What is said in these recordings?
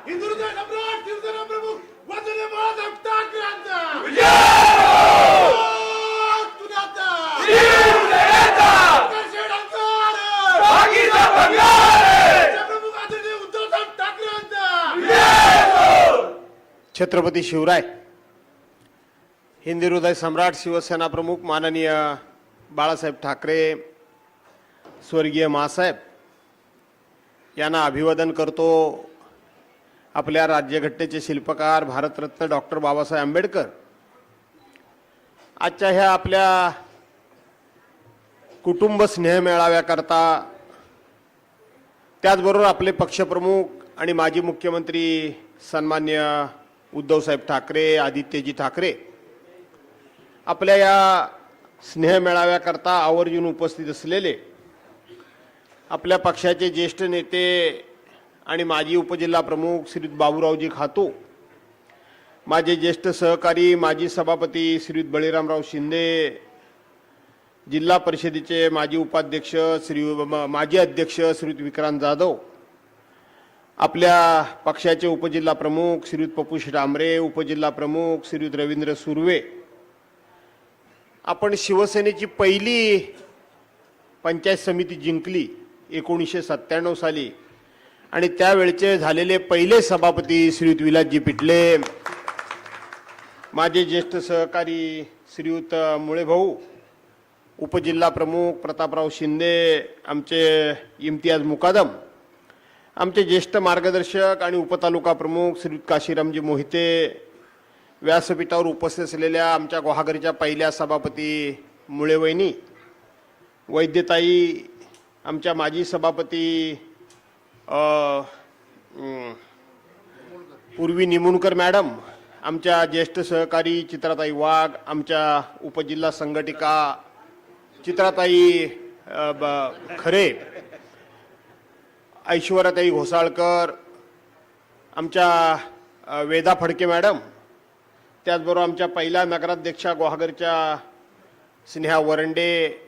हिंदुत्व सम्राट शिवसेना प्रमुख वंदनीय बाळासाहेब ठाकरेंचा तुझ्याचा शिवसेनेचा बाकीचा भंगार प्रमुख आदरणीय उद्धवसाहेब ठाकरेंचा छत्रपती शिवराय हिंदी हृदय सम्राट शिवसेना प्रमुख माननीय बाळासाहेब ठाकरे स्वर्गीय मासाहेब यांना अभिवादन करतो। आपल्या राज्यघटनेचे शिल्पकार भारतरत्न डॉक्टर बाबासाहेब आंबेडकर आजच्या ह्या आपल्या कुटुंब स्नेह मेळाव्याकरता, त्याचबरोबर आपले पक्षप्रमुख आणि माजी मुख्यमंत्री सन्मान्य उद्धवसाहेब ठाकरे, आदित्यजी ठाकरे आपल्या या स्नेह मेळाव्याकरता आवर्जून उपस्थित असलेले आपल्या पक्षाचे ज्येष्ठ नेते आणि माजी उपजिल्हा प्रमुख श्री बाबूरावजी खातो, माझे ज्येष्ठ सहकारी माजी सभापती श्री बळीरामराव शिंदे, जिल्हा परिषदेचे माजी उपाध्यक्ष माजी अध्यक्ष श्री विक्रांत जाधव, आपल्या पक्षाचे उपजिल्हा प्रमुख श्री पपुष डांबरे, उपजिल्हा प्रमुख श्री रवींद्र सुर्वे, आपण शिवसेनेची पहिली पंचायत समिती जिंकली 1997 साली आणि त्यावेळचे झालेले पहिले सभापती श्रीयुत विलासजी पिटले, माझे ज्येष्ठ सहकारी श्रीयुत मुळे भाऊ, उपजिल्हा प्रमुख प्रतापराव शिंदे, आमचे इम्तियाज मुकादम, आमचे ज्येष्ठ मार्गदर्शक आणि उपतालुका प्रमुख श्रीयुत काशीरामजी मोहिते, व्यासपीठावर उपस्थित असलेल्या आमच्या गुहागरच्या पहिल्या सभापती मुळेवहिनी, वैद्यताई, आमच्या माजी सभापती पूर्वी निमुणकर मॅडम, आमच्या ज्येष्ठ सहकारी चित्राताई वाघ, आमच्या उपजिल्हा संघटिका चित्राताई खरे, ऐश्वर्याताई घोसाळकर, आमच्या वेदा फडके मॅडम, त्याचबरोबर आमच्या पहिल्या नगराध्यक्षा गुहागरच्या स्नेहा वरंडे,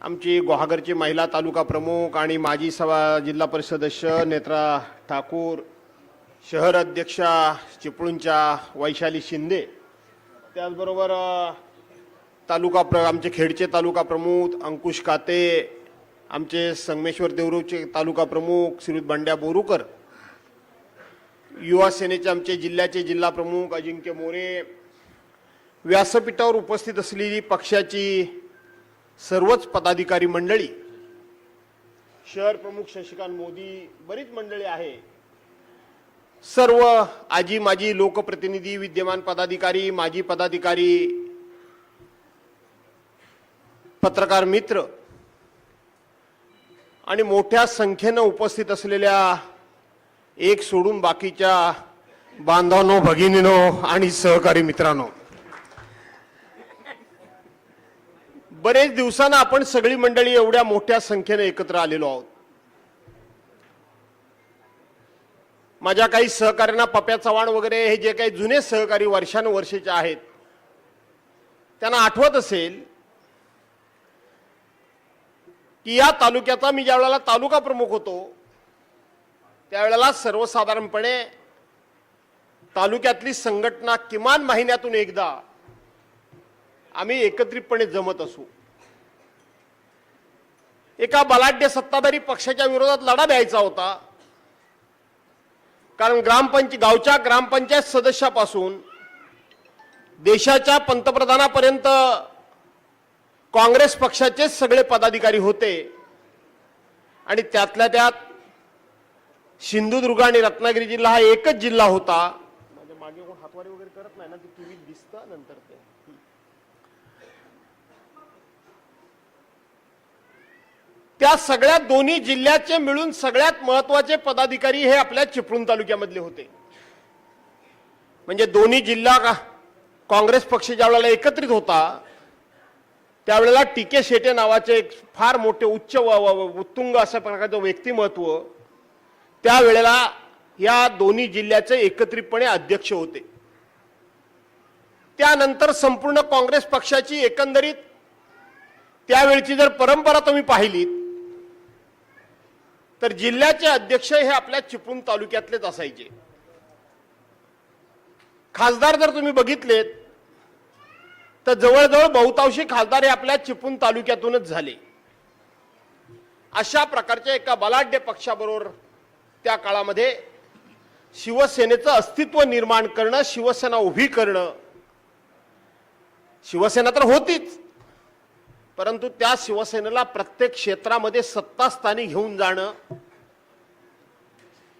आमची गुहागरची महिला तालुका प्रमुख आणि माजी जिल्हा परिषद सदस्य नेत्रा ठाकूर, शहर अध्यक्षा चिपळूणच्या वैशाली शिंदे, त्याचबरोबर आमचे खेडचे तालुका प्रमुख अंकुश काते, आमचे संगमेश्वर देवरूचे तालुका प्रमुख श्री बंड्या बोरूकर, युवा सेनेचे आमचे जिल्ह्याचे जिल्हा प्रमुख अजिंक्य मोरे, व्यासपीठावर उपस्थित असलेली पक्षाची सर्वच पदाधिकारी मंडळी, शहर प्रमुख शशिकांत मोदी, बरीच मंडळी आहे, सर्व आजी माजी लोकप्रतिनिधी, विद्यमान पदाधिकारी, माजी पदाधिकारी, पत्रकार मित्र आणि मोठ्या संख्येने उपस्थित असलेल्या एक सोडून बाकीच्या बांधवांनो, भगिनीनो आणि सहकारी मित्रांनो, बरेच दिवसांना आपण सगळी मंडळी एवढ्या मोठ्या संख्येने एकत्र आलेलो आहोत। माझ्या काही सहकाऱ्यांना पप्या चव्हाण वगैरे हे जे काही जुने सहकारी वर्षानुवर्षेचे आहेत त्यांना आठवत असेल की या तालुक्याचा मी ज्या वेळेला तालुका प्रमुख होतो त्यावेळेला सर्वसाधारणपणे तालुक्यातली संघटना किमान महिन्यातून एकदा आम्ही एकत्रितपणे जमत असू, एका बलाढ्य सत्ताधारी पक्षाच्या विरोधात लढा द्यायचा होता, कारण गावच्या ग्रामपंचायत सदस्यापासून देशाच्या पंतप्रधानापर्यंत काँग्रेस पक्षाचेच सगळे पदाधिकारी होते आणि त्यातल्या त्यात सिंधुदुर्ग आणि रत्नागिरी जिल्हा हा एकच जिल्हा होता। माझ्या मागे कोण हातवारी वगैरे करत नाही ना, ते टीव्हीत दिसतं नंतर ते। त्या सगळ्या दोन्ही जिल्ह्याचे मिळून सगळ्यात महत्त्वाचे पदाधिकारी हे आपल्या चिपळूण तालुक्यामधले होते। म्हणजे दोन्ही जिल्हा काँग्रेस पक्ष ज्या वेळेला एकत्रित होता त्यावेळेला टीके शेटे नावाचे एक फार मोठे उच्च उत्तुंग अशा प्रकारचं व्यक्तिमत्व त्यावेळेला या दोन्ही जिल्ह्याचे एकत्रितपणे अध्यक्ष होते। त्यानंतर संपूर्ण काँग्रेस पक्षाची एकंदरीत त्यावेळची जर परंपरा तुम्ही पाहिलीत तर जिल्ह्याचे अध्यक्ष हे आपल्या चिपळूण तालुक्यातलेच असायचे. खासदार जर तुम्ही बघितलेत तर जवळजवळ बहुतांशी खासदार हे आपल्या चिपळूण तालुक्यातूनच झाले. अशा प्रकारच्या एका बलाढ्य पक्षाबरोबर त्या काळामध्ये शिवसेनेचं अस्तित्व निर्माण करणं, शिवसेना उभी करणं, शिवसेना तर होतीच, परंतु त्या शिवसेनेला प्रत्येक क्षेत्रामध्ये सत्तास्थानी घेऊन जाणं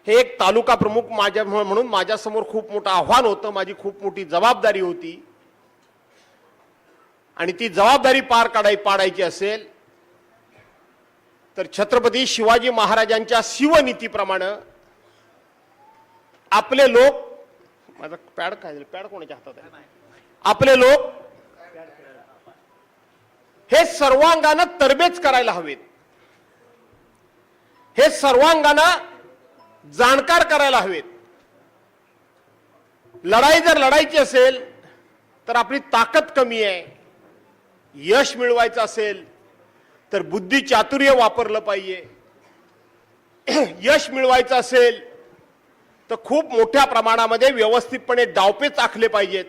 हे एक तालुका प्रमुख म्हणून माझ्यासमोर खूप मोठं आव्हान होतं, माझी खूप मोठी जबाबदारी होती. आणि ती जबाबदारी पाडायची असेल तर छत्रपती शिवाजी महाराजांच्या शिवनीतीप्रमाणे आपले लोक, माझा पॅड काय पॅड कोणाच्या हातात आहे, आपले लोक हे सर्वांगानं तरबेज करायला हवेत, हे सर्वांगानं जाणकार करायला हवेत. लढाई जर लढायची असेल तर आपली ताकद कमी आहे, यश मिळवायचं असेल तर बुद्धी चातुर्य वापरलं पाहिजे, यश मिळवायचं असेल तर खूप मोठ्या प्रमाणामध्ये व्यवस्थितपणे डावपेच आखले पाहिजेत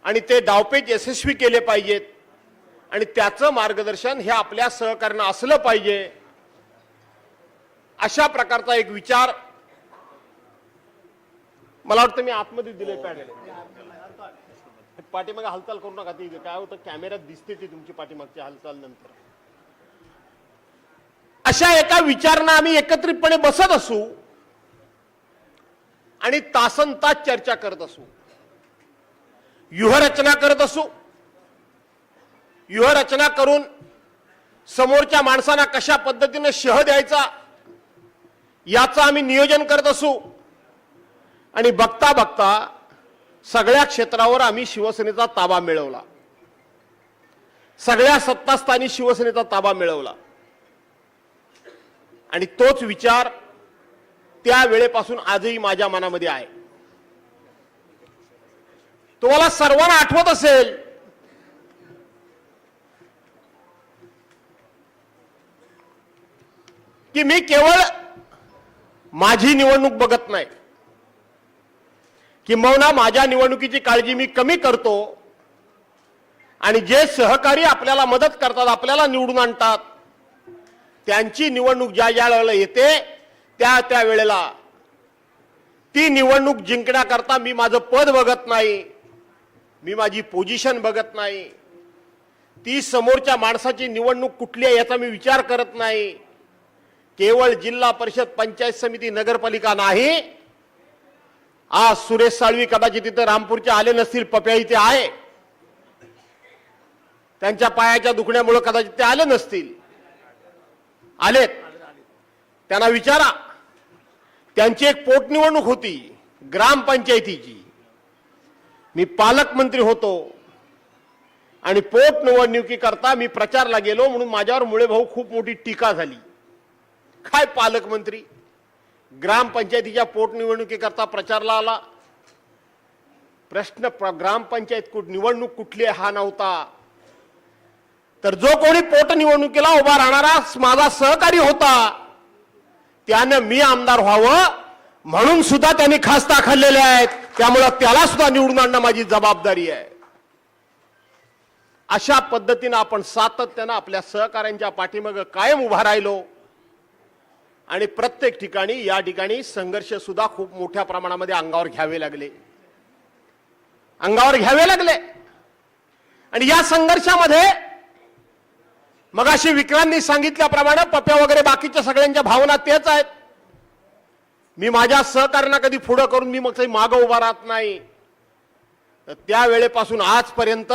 आणि ते डावपेच यशस्वी केले पाहिजेत आणि त्याचं मार्गदर्शन हे आपल्या सहकार्यानं असलं पाहिजे. अशा प्रकारचा एक विचार मला वाटतं मी आतमध्ये दिले. पाठीमागे हालचाल करू नका, ती काय होतं कॅमेऱ्यात दिसते ती तुमची पाठीमागची हालचाल नंतर. अशा एका विचारानं आम्ही एकत्रितपणे बसत असू आणि तासनतास चर्चा करत असू, व्यूहरचना करत असू. व्यूहरचना करून समोरच्या माणसांना कशा पद्धतीने शह द्यायचा याचं आम्ही नियोजन करत असू आणि बघता बघता सगळ्या क्षेत्रावर आम्ही शिवसेनेचा ताबा मिळवला, सगळ्या सत्तास्थानी शिवसेनेचा ताबा मिळवला. आणि तोच विचार त्या वेळेपासून आजही माझ्या मनामध्ये आहे. तुम्हाला सर्वांना आठवत असेल की मी केवळ माझी निवडणूक बघत नाही, किंबहुना माझ्या निवडणुकीची काळजी मी कमी करतो आणि जे सहकारी आपल्याला मदत करतात, आपल्याला निवडून आणतात, त्यांची निवडणूक ज्या ज्या वेळेला येते त्या वेळेला ती निवडणूक जिंकण्याकरता मी माझं पद बघत नाही, मी माझी पोझिशन बघत नाही, ती समोरच्या माणसाची निवडणूक कुठली आहे याचा मी विचार करत नाही. केवळ जिल्हा परिषद, पंचायत समिती, नगरपालिका नाही, आज सुरेश साळवी कदाचित तिथे रामपूरचे आले नसतील, पप्या इथे आहे, त्यांच्या पायाच्या दुखण्यामुळे कदाचित ते आले नसतील, आलेत, त्यांना विचारा. त्यांची एक पोटनिवडणूक होती ग्रामपंचायतीची, मी पालकमंत्री होतो आणि पोटनिवडणुकीकरता मी प्रचारला गेलो म्हणून माझ्यावर मुळे भाऊ खूप मोठी टीका झाली. काय पालकमंत्री ग्रामपंचायतीच्या पोटनिवडणुकीकरता प्रचारला आला? प्रश्न ग्रामपंचायत निवडणूक कुठली हा नव्हता, तर जो कोणी पोटनिवडणुकीला उभा राहणारा माझा सहकारी होता त्यानं मी आमदार व्हावं म्हणून सुद्धा त्यांनी खास्ता खाल्लेले आहेत, त्यामुळे त्याला सुद्धा निवडून आणणं माझी जबाबदारी आहे. अशा पद्धतीने आपण सातत्यानं आपल्या सहकाऱ्यांच्या पाठीमागे कायम उभा राहिलो आणि प्रत्येक ठिकाणी या ठिकाणी संघर्ष सुद्धा खूप मोठ्या प्रमाणामध्ये अंगावर घ्यावे लागले. आणि या संघर्षामध्ये मगाशी विक्रांतनी सांगितल्याप्रमाणे पप्या वगैरे बाकीच्या सगळ्यांच्या भावना तेच आहेत. मी माझ्या सहकार्यांना कधी पुढं करून मी मग मागं उभा राहत नाही. तर त्या वेळेपासून आजपर्यंत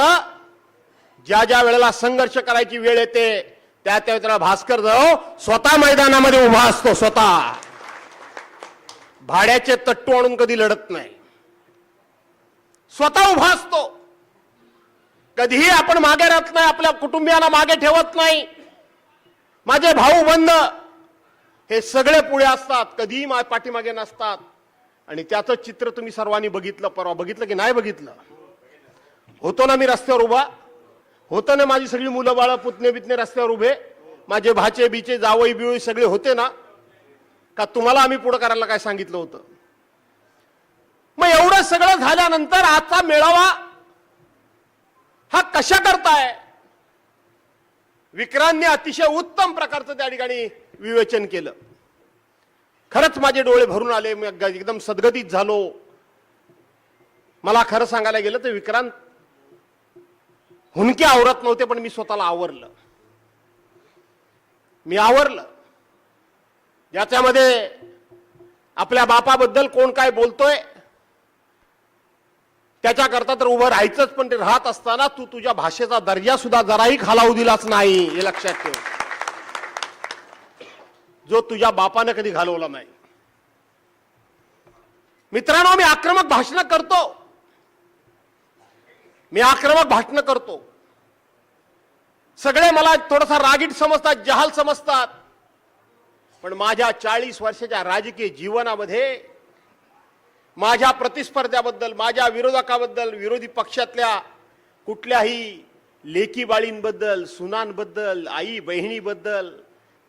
ज्या ज्या वेळेला संघर्ष करायची वेळ येते त्या वेळेला भास्कर जाऊ स्वतः मैदानामध्ये उभा असतो, स्वतः भाड्याचे तट्टू आणून कधी लढत नाही, स्वतः उभा असतो. कधीही आपण मागे राहत नाही, आपल्या कुटुंबियांना मागे ठेवत नाही. माझे भाऊ बंद हे सगळे पुढे असतात, कधीही पाठीमागे नसतात. आणि त्याचं चित्र तुम्ही सर्वांनी बघितलं, परवा बघितलं की नाही बघितलं? होतो ना मी रस्त्यावर उभा, होतं ना माझी सगळी मुलं बाळ पुतणे बितणे रस्त्यावर उभे, माझे भाचे बीचे जावई बिवई सगळे होते ना, का तुम्हाला आम्ही पुढे करायला काय सांगितलं होतं? मग एवढं सगळं झाल्यानंतर आजचा मेळावा हा कशा करताय? विक्रांतने अतिशय उत्तम प्रकारचं त्या ठिकाणी विवेचन केलं. खरंच माझे डोळे भरून आले, मी एकदम सदगतीत झालो. मला खरं सांगायला गेलं तर विक्रांत हुनके आवरत नव्हते, पण मी स्वतःला आवरलं. मी आवरलं. ज्याच्यामध्ये आपल्या बापाबद्दल कोण काय बोलतोय त्याच्याकरता तर उभं राहायचंच, पण ते राहत असताना तू तुझ्या भाषेचा दर्जा सुद्धा जराही खालावू दिलाच नाही, हे लक्षात ठेव, जो तुझ्या बापानं कधी घालवला नाही. मित्रांनो, मी आक्रमक भाषण करतो, मी आक्रमक भाषण करतो. सगळे मला थोडासा रागीट समजतात, जहाल समजतात, पण माझ्या 40 वर्षाच्या राजकीय जीवनामध्ये माझ्या प्रतिस्पर्ध्याबद्दल, माझ्या विरोधकाबद्दल, विरोधी पक्षातल्या कुठल्याही लेकी बाळींबद्दल, सुनांबद्दल, आई बहिणीबद्दल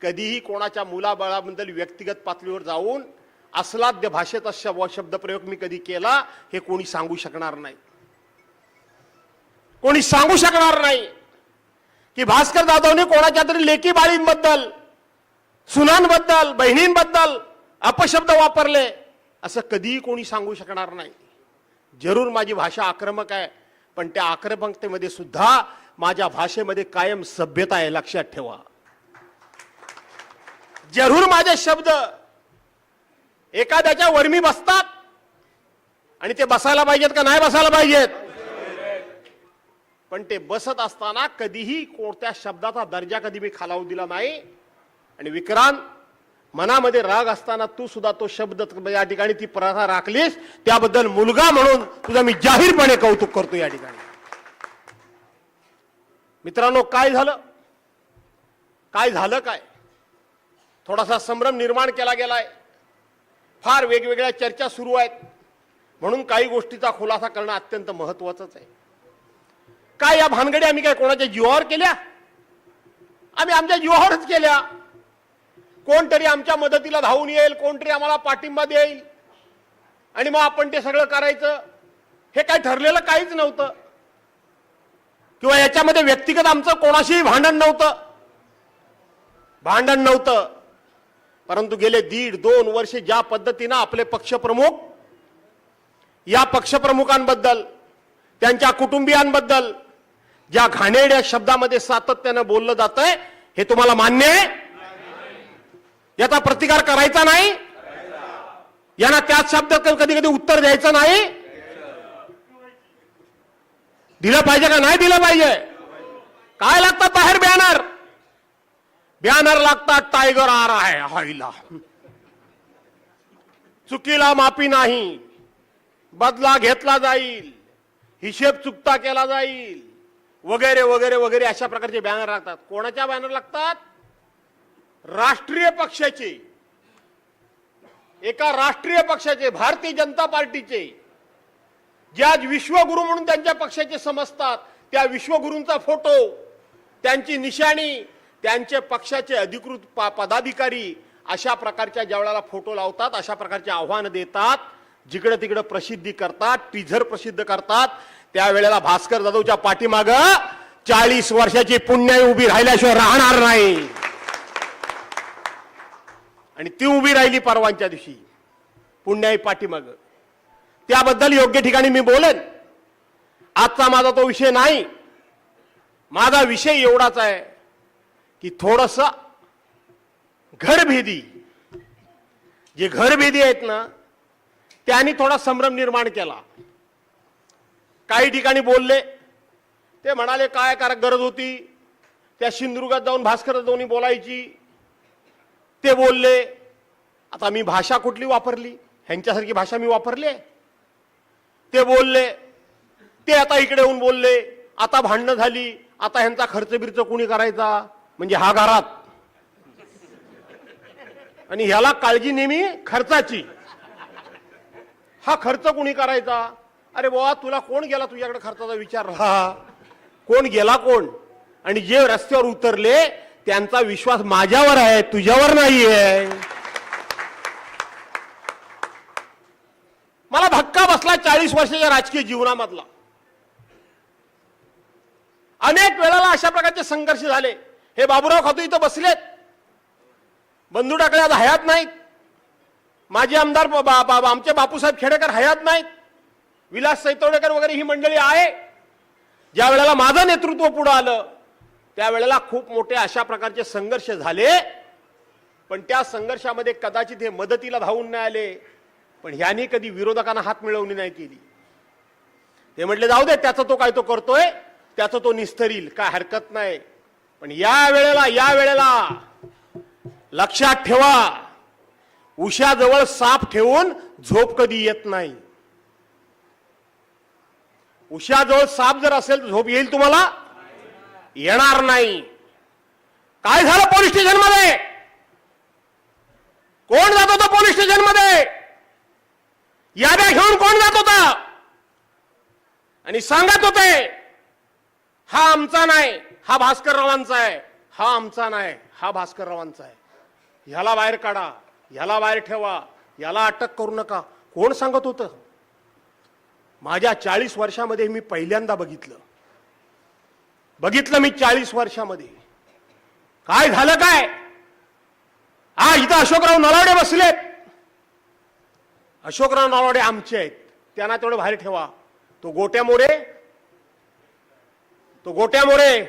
कधीही कोणाच्या मुलाबाळाबद्दल व्यक्तिगत पातळीवर जाऊन अस्लाद्य भाषेचा शब्दप्रयोग मी कधी केला हे कोणी सांगू शकणार नाही. कोणी सांगू शकणार नाही की भास्कर जाधवने कोणाच्या तरी लेकी बाळींबद्दल, सुनांबद्दल, बहिणींबद्दल अपशब्द वापरले असं कधीही कोणी सांगू शकणार नाही. जरूर माझी भाषा आक्रमक आहे, पण त्या आक्रमकतेमध्ये सुद्धा माझ्या भाषेमध्ये कायम सभ्यता आहे, लक्षात ठेवा. जरूर माझे शब्द एखाद्याच्या वर्मी बसतात, आणि ते बसायला पाहिजेत का नाही बसायला पाहिजेत, पण ते बसत असताना कधीही कोणत्या शब्दाचा दर्जा कधी मी खालावू दिला नाही. आणि विक्रांत, मनामध्ये राग असताना तू सुद्धा तो शब्द या ठिकाणी ती प्रथा राखलीस, त्याबद्दल मुलगा म्हणून तुझं मी जाहीरपणे कौतुक करतो या ठिकाणी. मित्रांनो, काय झालं काय थोडासा संभ्रम निर्माण केला गेलाय. फार वेगवेगळ्या चर्चा सुरू आहेत, म्हणून काही गोष्टीचा खुलासा करणं अत्यंत महत्वाचंच आहे. काय या भानगडी आम्ही काय कोणाच्या जीवावर केल्या? आम्ही आमच्या जीवावरच केल्या. कोणतरी आमच्या मदतीला धावून येईल, कोणतरी आम्हाला पाठिंबा देईल, आणि मग आपण ते सगळं करायचं, हे काय ठरलेलं काहीच नव्हतं. किंवा याच्यामध्ये व्यक्तिगत आमचं कोणाशीही भांडण नव्हतं. परंतु गेले 1.5-2 वर्ष ज्या पद्धतीनं आपले पक्षप्रमुख या पक्षप्रमुखांबद्दल, त्यांच्या कुटुंबियांबद्दल ज्या घाणेरड्या शब्दामध्ये सातत्यानं बोललं जातंय, हे तुम्हाला मान्य आहे? याचा प्रतिकार करायचा नाही, यांना त्याच शब्दात कधी कधी उत्तर द्यायचं नाही. दिलं पाहिजे का नाही दिलं पाहिजे? काय लागतात बाहेर? बॅनर लागतात. टायगर आ रहा है, हायला चुकीला माफी नाही, बदला घेतला जाईल, हिशेब चुकता केला जाईल, वगैरे वगैरे वगैरे अशा प्रकारचे बॅनर लागतात. कोणाच्या बॅनर लागतात? राष्ट्रीय पक्षाचे, एका राष्ट्रीय पक्षाचे, भारतीय जनता पार्टीचे, जे आज विश्वगुरु म्हणून त्यांच्या पक्षाचे समजतात, त्या विश्वगुरूंचा फोटो, त्यांची निशाणी, त्यांचे पक्षाचे अधिकृत पदाधिकारी अशा प्रकारच्या ज्यावेळेला फोटो लावतात, अशा प्रकारचे आव्हान देतात, जिकडे तिकडे प्रसिद्धी करतात, टीझर प्रसिद्ध करतात, त्यावेळेला भास्कर जाधवच्या पाठीमागं 40 वर्षाची पुण्याई उभी राहिल्याशिवाय राहणार नाही. आणि ती उभी राहिली परवांच्या दिवशी पुण्याई पाठीमागं. त्याबद्दल योग्य ठिकाणी मी बोलेन. आजचा माझा तो विषय नाही. माझा विषय एवढाच आहे की थोडंसं घरभेदी, जे घरभेदी आहेत ना, त्यांनी थोडा संभ्रम निर्माण केला. काही ठिकाणी बोलले, ते म्हणाले काय गरज होती त्या सिंधुदुर्गात जाऊन भास्कर जाधवनी बोलायची, ते बोलले. आता मी भाषा कुठली वापरली? ह्यांच्यासारखी भाषा मी वापरली आहे? ते बोलले, ते आता इकडे येऊन बोलले, आता भांडणं झाली, आता ह्यांचा खर्च बिर्च कुणी करायचा? म्हणजे हा घरात, आणि ह्याला काळजी नेहमी खर्चाची, हा खर्च कुणी करायचा? अरे बाबा, तुला कोण गेला तुझ्याकडे खर्चाचा विचार? हा कोण गेला कोण? आणि जे रस्त्यावर उतरले त्यांचा विश्वास माझ्यावर आहे, तुझ्यावर नाही आहे. मला धक्का बसला 40 वर्षाच्या राजकीय जीवनामधला. अनेक वेळेला अशा प्रकारचे संघर्ष झाले. हे बाबूराव खातू इथं बसलेत, बंधू टाकळे आज हयात नाहीत. माजी आमदार आमचे बापूसाहेब खेडेकर हयात नाहीत. विलास सैतवडेकर वगैरे ही मंडळी आहे. ज्या वेळेला माझं नेतृत्व पुढे आलं त्यावेळेला खूप मोठे अशा प्रकारचे संघर्ष झाले. पण त्या संघर्षामध्ये कदाचित हे मदतीला धावून नाही आले, पण ह्यांनी कधी विरोधकांना हात मिळवणी नाही केली. ते म्हटले जाऊ दे, त्याचा तो काय तो करतोय, त्याचा तो निस्तरील, काय हरकत नाही. पण या वेळेला लक्षात ठेवा, उशाजवळ साप ठेवून झोप कधी येत नाही. उशाजवळ साप जर असेल तर झोप येईल तुम्हाला? येणार नाही. काय झालं पोलीस स्टेशन मध्ये? कोण जात होतं पोलीस स्टेशन मध्ये? याद्या घेऊन कोण जात होता आणि सांगत होते हा आमचा नाही, हा भास्कररावांचा आहे, हा आमचा नाही, हा भास्कररावांचा आहे. ह्याला बाहेर काढा, ह्याला बाहेर ठेवा, याला अटक करू नका. कोण सांगत होतं? माझ्या 40 वर्षामध्ये मी पहिल्यांदा बघितलं मी 40 वर्षामध्ये. काय झालं काय? इथं अशोकराव नलावडे बसलेत. अशोकराव नलावडे आमचे आहेत, त्यांना तेवढं बाहेर ठेवा. तो गोट्या मोरे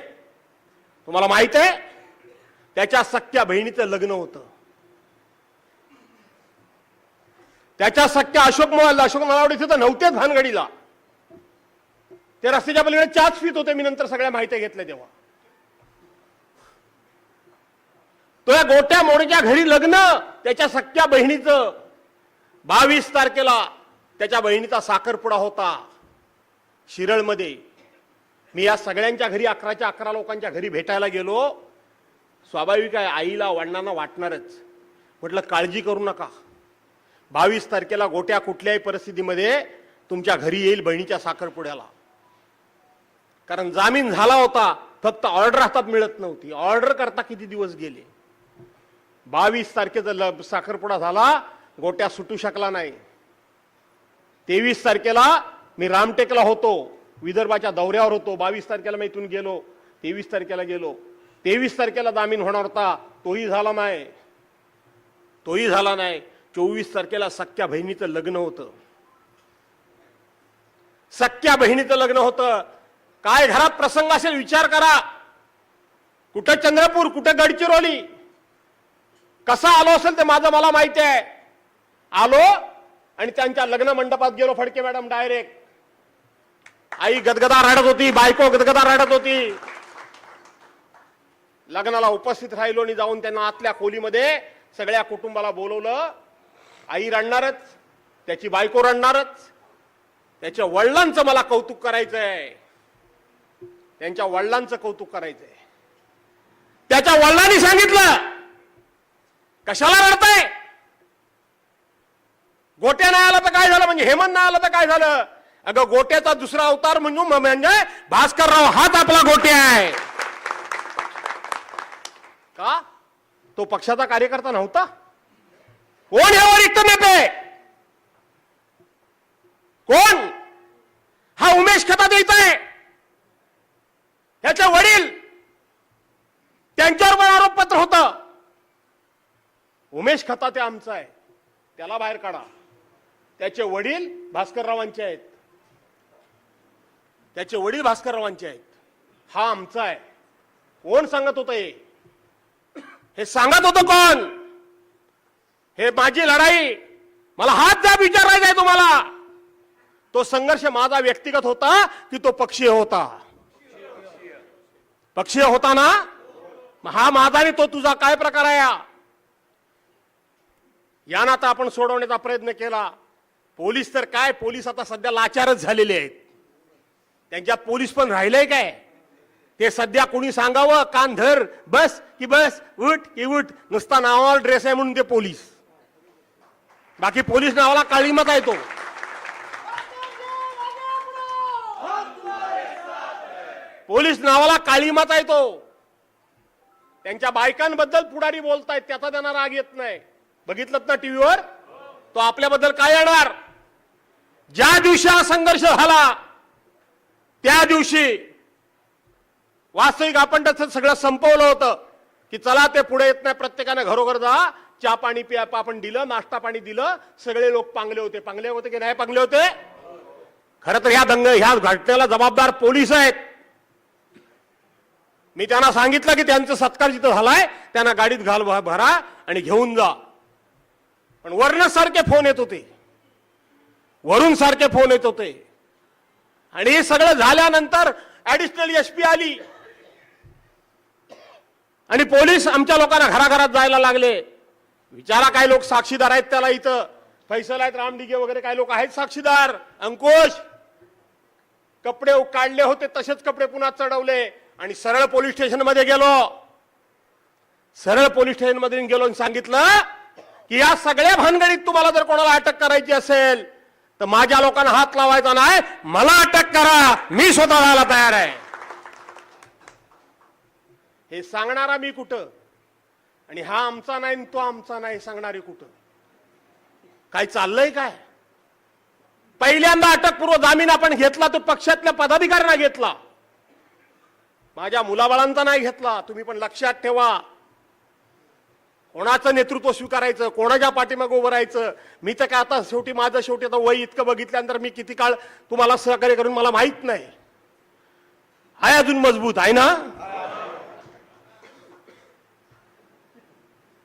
तुम्हाला माहित आहे, त्याच्या सख्या बहिणीचं लग्न होतं. त्याच्या सख्या अशोक नलावडे तिथं नव्हतेच भानगडीला. ते रस्त्याच्या पलीकडे चहाच पित होते. मी नंतर सगळ्या माहिती घेतल्या तेव्हा. तो या गोट्या मोडीच्या घरी लग्न, त्याच्या सख्या बहिणीचं. 22 तारखेला त्याच्या बहिणीचा साखरपुडा होता शिरळमध्ये. मी या सगळ्यांच्या घरी 11च्या 11 लोकांच्या घरी भेटायला गेलो. स्वाभाविक आहे, आईला वडिलांना वाटणारच. म्हटलं काळजी करू नका, 22 तारखेला गोट्या कुठल्याही परिस्थितीमध्ये तुमच्या घरी येईल बहिणीच्या साखरपुड्याला. कारण जामीन झाला होता, फक्त ऑर्डर हातात मिळत नव्हती. ऑर्डर करता किती दिवस गेले. 22 तारखेचा साखरपुडा झाला, गोट्या सुटू शकला नाही. 23 तारखेला मी रामटेकला होतो, विदर्भाच्या दौऱ्यावर होतो. 22 तारखेला मी इथून गेलो, 23 तारखेला गेलो. 23 तारखेला जामीन होणार होता, तोही झाला नाही. 24 तारखेला सख्या बहिणीचं लग्न होतं. काय घरात प्रसंग असेल विचार करा. कुठं चंद्रपूर, कुठं गडचिरोली, कसा आलो असेल ते मला माहिती आहे. आलो आणि त्यांच्या लग्न मंडपात गेलो. Phadke madam direct. आई गदगदा रडत होती, बायको गदगदा रडत होती. लग्नाला उपस्थित राहिलो आणि जाऊन त्यांना आतल्या खोलीमध्ये सगळ्या कुटुंबाला बोलवलं. आई रडणारच, त्याची बायको रडणारच. त्याच्या वडिलांचं मला कौतुक करायचंय, त्यांच्या वडिलांचं कौतुक करायचंय. त्याच्या वडिलांनी सांगितलं कशाला रडताय? गोट्या नाही आला तर काय झालं, म्हणजे हेमंत नाही आला तर काय झालं? अगं गोट्याचा दुसरा अवतार म्हणजे भास्करराव हाच आपला गोट्या आहे. का? तो पक्षाचा कार्यकर्ता नव्हता? कोण हे वरिष्ठ नेते? कोण? हा उमेश खताते इथं आहे. याचे वडील, त्यांच्यावर पण आरोपपत्र होतं. उमेश खताते आमचा आहे, त्याला बाहेर काढा. त्याचे वडील भास्कररावांचे आहेत. हा आमचा आहे. कोण सांगत होतं हे सांगत होतं कोण? हे माझी लढाई, मला हात जाब विचारायचा आहे तुम्हाला. तो संघर्ष माझा व्यक्तिगत होता की तो पक्षीय होता? पक्षीय होता ना. हा माझा आणि तो तुझा काय प्रकार आहे? या नाता आपण सोडवण्याचा प्रयत्न केला. पोलीस तर काय, पोलीस आता सध्या लाचारच झालेले आहेत. त्यांच्यात पोलीस पण राहिलंय काय? ते सध्या कोणी सांगावं कान धर बस की बस, उठ की उठ, नुसता नावाला ड्रेस आहे म्हणून ते पोलीस. बाकी पोलीस नावाला काळीमात आहे तो. पोलीस नावाला काळीमात आहे तो. त्यांच्या बायकांबद्दल पुढारी बोलतायत, त्याचा त्यांना राग येत नाही. बघितलं ना टीव्हीवर, तो आपल्याबद्दल काय येणार. ज्या दिवशी हा संघर्ष झाला त्या दिवशी वास्तविक आपण त्याचं सगळं संपवलं होतं की चला ते पुढे येत नाही, प्रत्येकाने घरोघर जा, चहा पाणी पिया आपण दिलं, नाश्ता पाणी दिलं, सगळे लोक पांगले होते. पांगले होते की नाही पांगले होते. खरं तर ह्या घटनेला जबाबदार पोलीस आहेत. मी त्यांना सांगितलं की त्यांचा सत्कार जिथं झालाय त्यांना गाडीत घाल भरा आणि घेऊन जा. पण वरून सारखे फोन येत होते, वरून सारखे फोन येत होते. आणि हे सगळं झाल्यानंतर ऍडिशनल एसपी आली आणि पोलीस आमच्या लोकांना घराघरात जायला लागले. विचारा काय लोक साक्षीदार आहेत त्याला, इथं फैसल आहेत, रामडिगे वगैरे काय लोक आहेत साक्षीदार. अंकुश, कपडे काढले होते तसेच कपडे पुन्हा चढवले आणि सरळ पोलीस स्टेशन मध्ये गेलो. सरळ पोलीस स्टेशन मध्ये गेलो आणि सांगितलं की या सगळ्या भानगडीत तुम्हाला जर कोणाला अटक करायची असेल तर माझ्या लोकांना हात लावायचा नाही, मला अटक करा, मी स्वतः जायला तयार आहे. हे सांगणारा मी कुठं, आणि हा आमचा नाही तो आमचा नाही सांगणारे कुठं. काय चाललंय काय. पहिल्यांदा अटकपूर्व जामीन आपण घेतला तो पक्षातल्या पदाधिकाऱ्यांना घेतला, माझ्या मुलाबाळांचा नाही घेतला. तुम्ही पण लक्षात ठेवा, कोणाचं नेतृत्व स्वीकारायचं, कोणाच्या पाठीमागे उभं राहायचं. मी तर काय आता शेवटी आता वय इतकं बघितल्यानंतर मी किती काळ तुम्हाला सहकार्य करून मला माहित नाही. आहे अजून मजबूत आहे ना.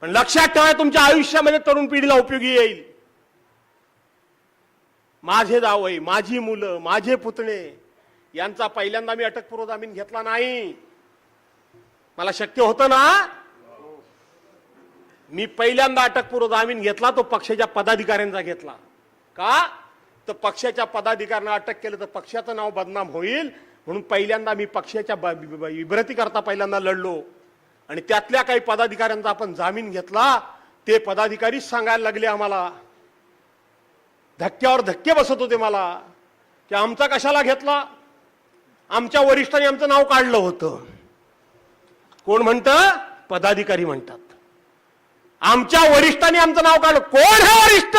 पण लक्षात ठेवा, तुमच्या आयुष्यामध्ये तरुण पिढीला उपयोगी येईल. माझे जावई, माझी मुलं, माझे पुतणे यांचा पहिल्यांदा मी अटकपूर्व जामीन घेतला नाही. मला शक्य होतं ना. मी पहिल्यांदा अटकपूर्व जामीन घेतला तो पक्षाच्या पदाधिकाऱ्यांचा घेतला. का तर पक्षाच्या पदाधिकाऱ्यांना अटक केलं तर पक्षाचं नाव बदनाम होईल म्हणून पहिल्यांदा मी पक्षाच्या विभ्रती करता पहिल्यांदा लढलो. आणि त्यातल्या काही पदाधिकाऱ्यांचा आपण जामीन घेतला. ते पदाधिकारीच सांगायला लागले आम्हाला, धक्क्यावर धक्के बसत होते मला की आमचा कशाला घेतला. आमच्या वरिष्ठांनी आमचं नाव काढलं होतं. कोण म्हणतं, पदाधिकारी म्हणतात. आमच्या वरिष्ठांनी आमचं नाव काढलं. कोण हे वरिष्ठ,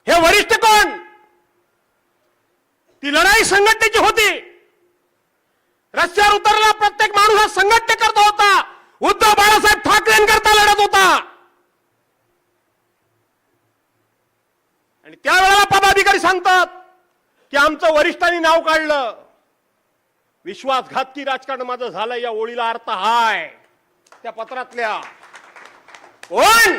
हे वरिष्ठ कोण. ती लढाई संघटनेची होती. रस्त्यावर उतरला प्रत्येक माणूस हा संघटने करता होता. उद्धव बाळासाहेब ठाकरेंकरता लढत होता. आणि त्यावेळेला पदाधिकारी सांगतात की आमचं वरिष्ठांनी नाव काढलं. विश्वासघातकी राजकारण माझं झालं, या ओळीला अर्थ हाय त्या पत्रातल्या. कोण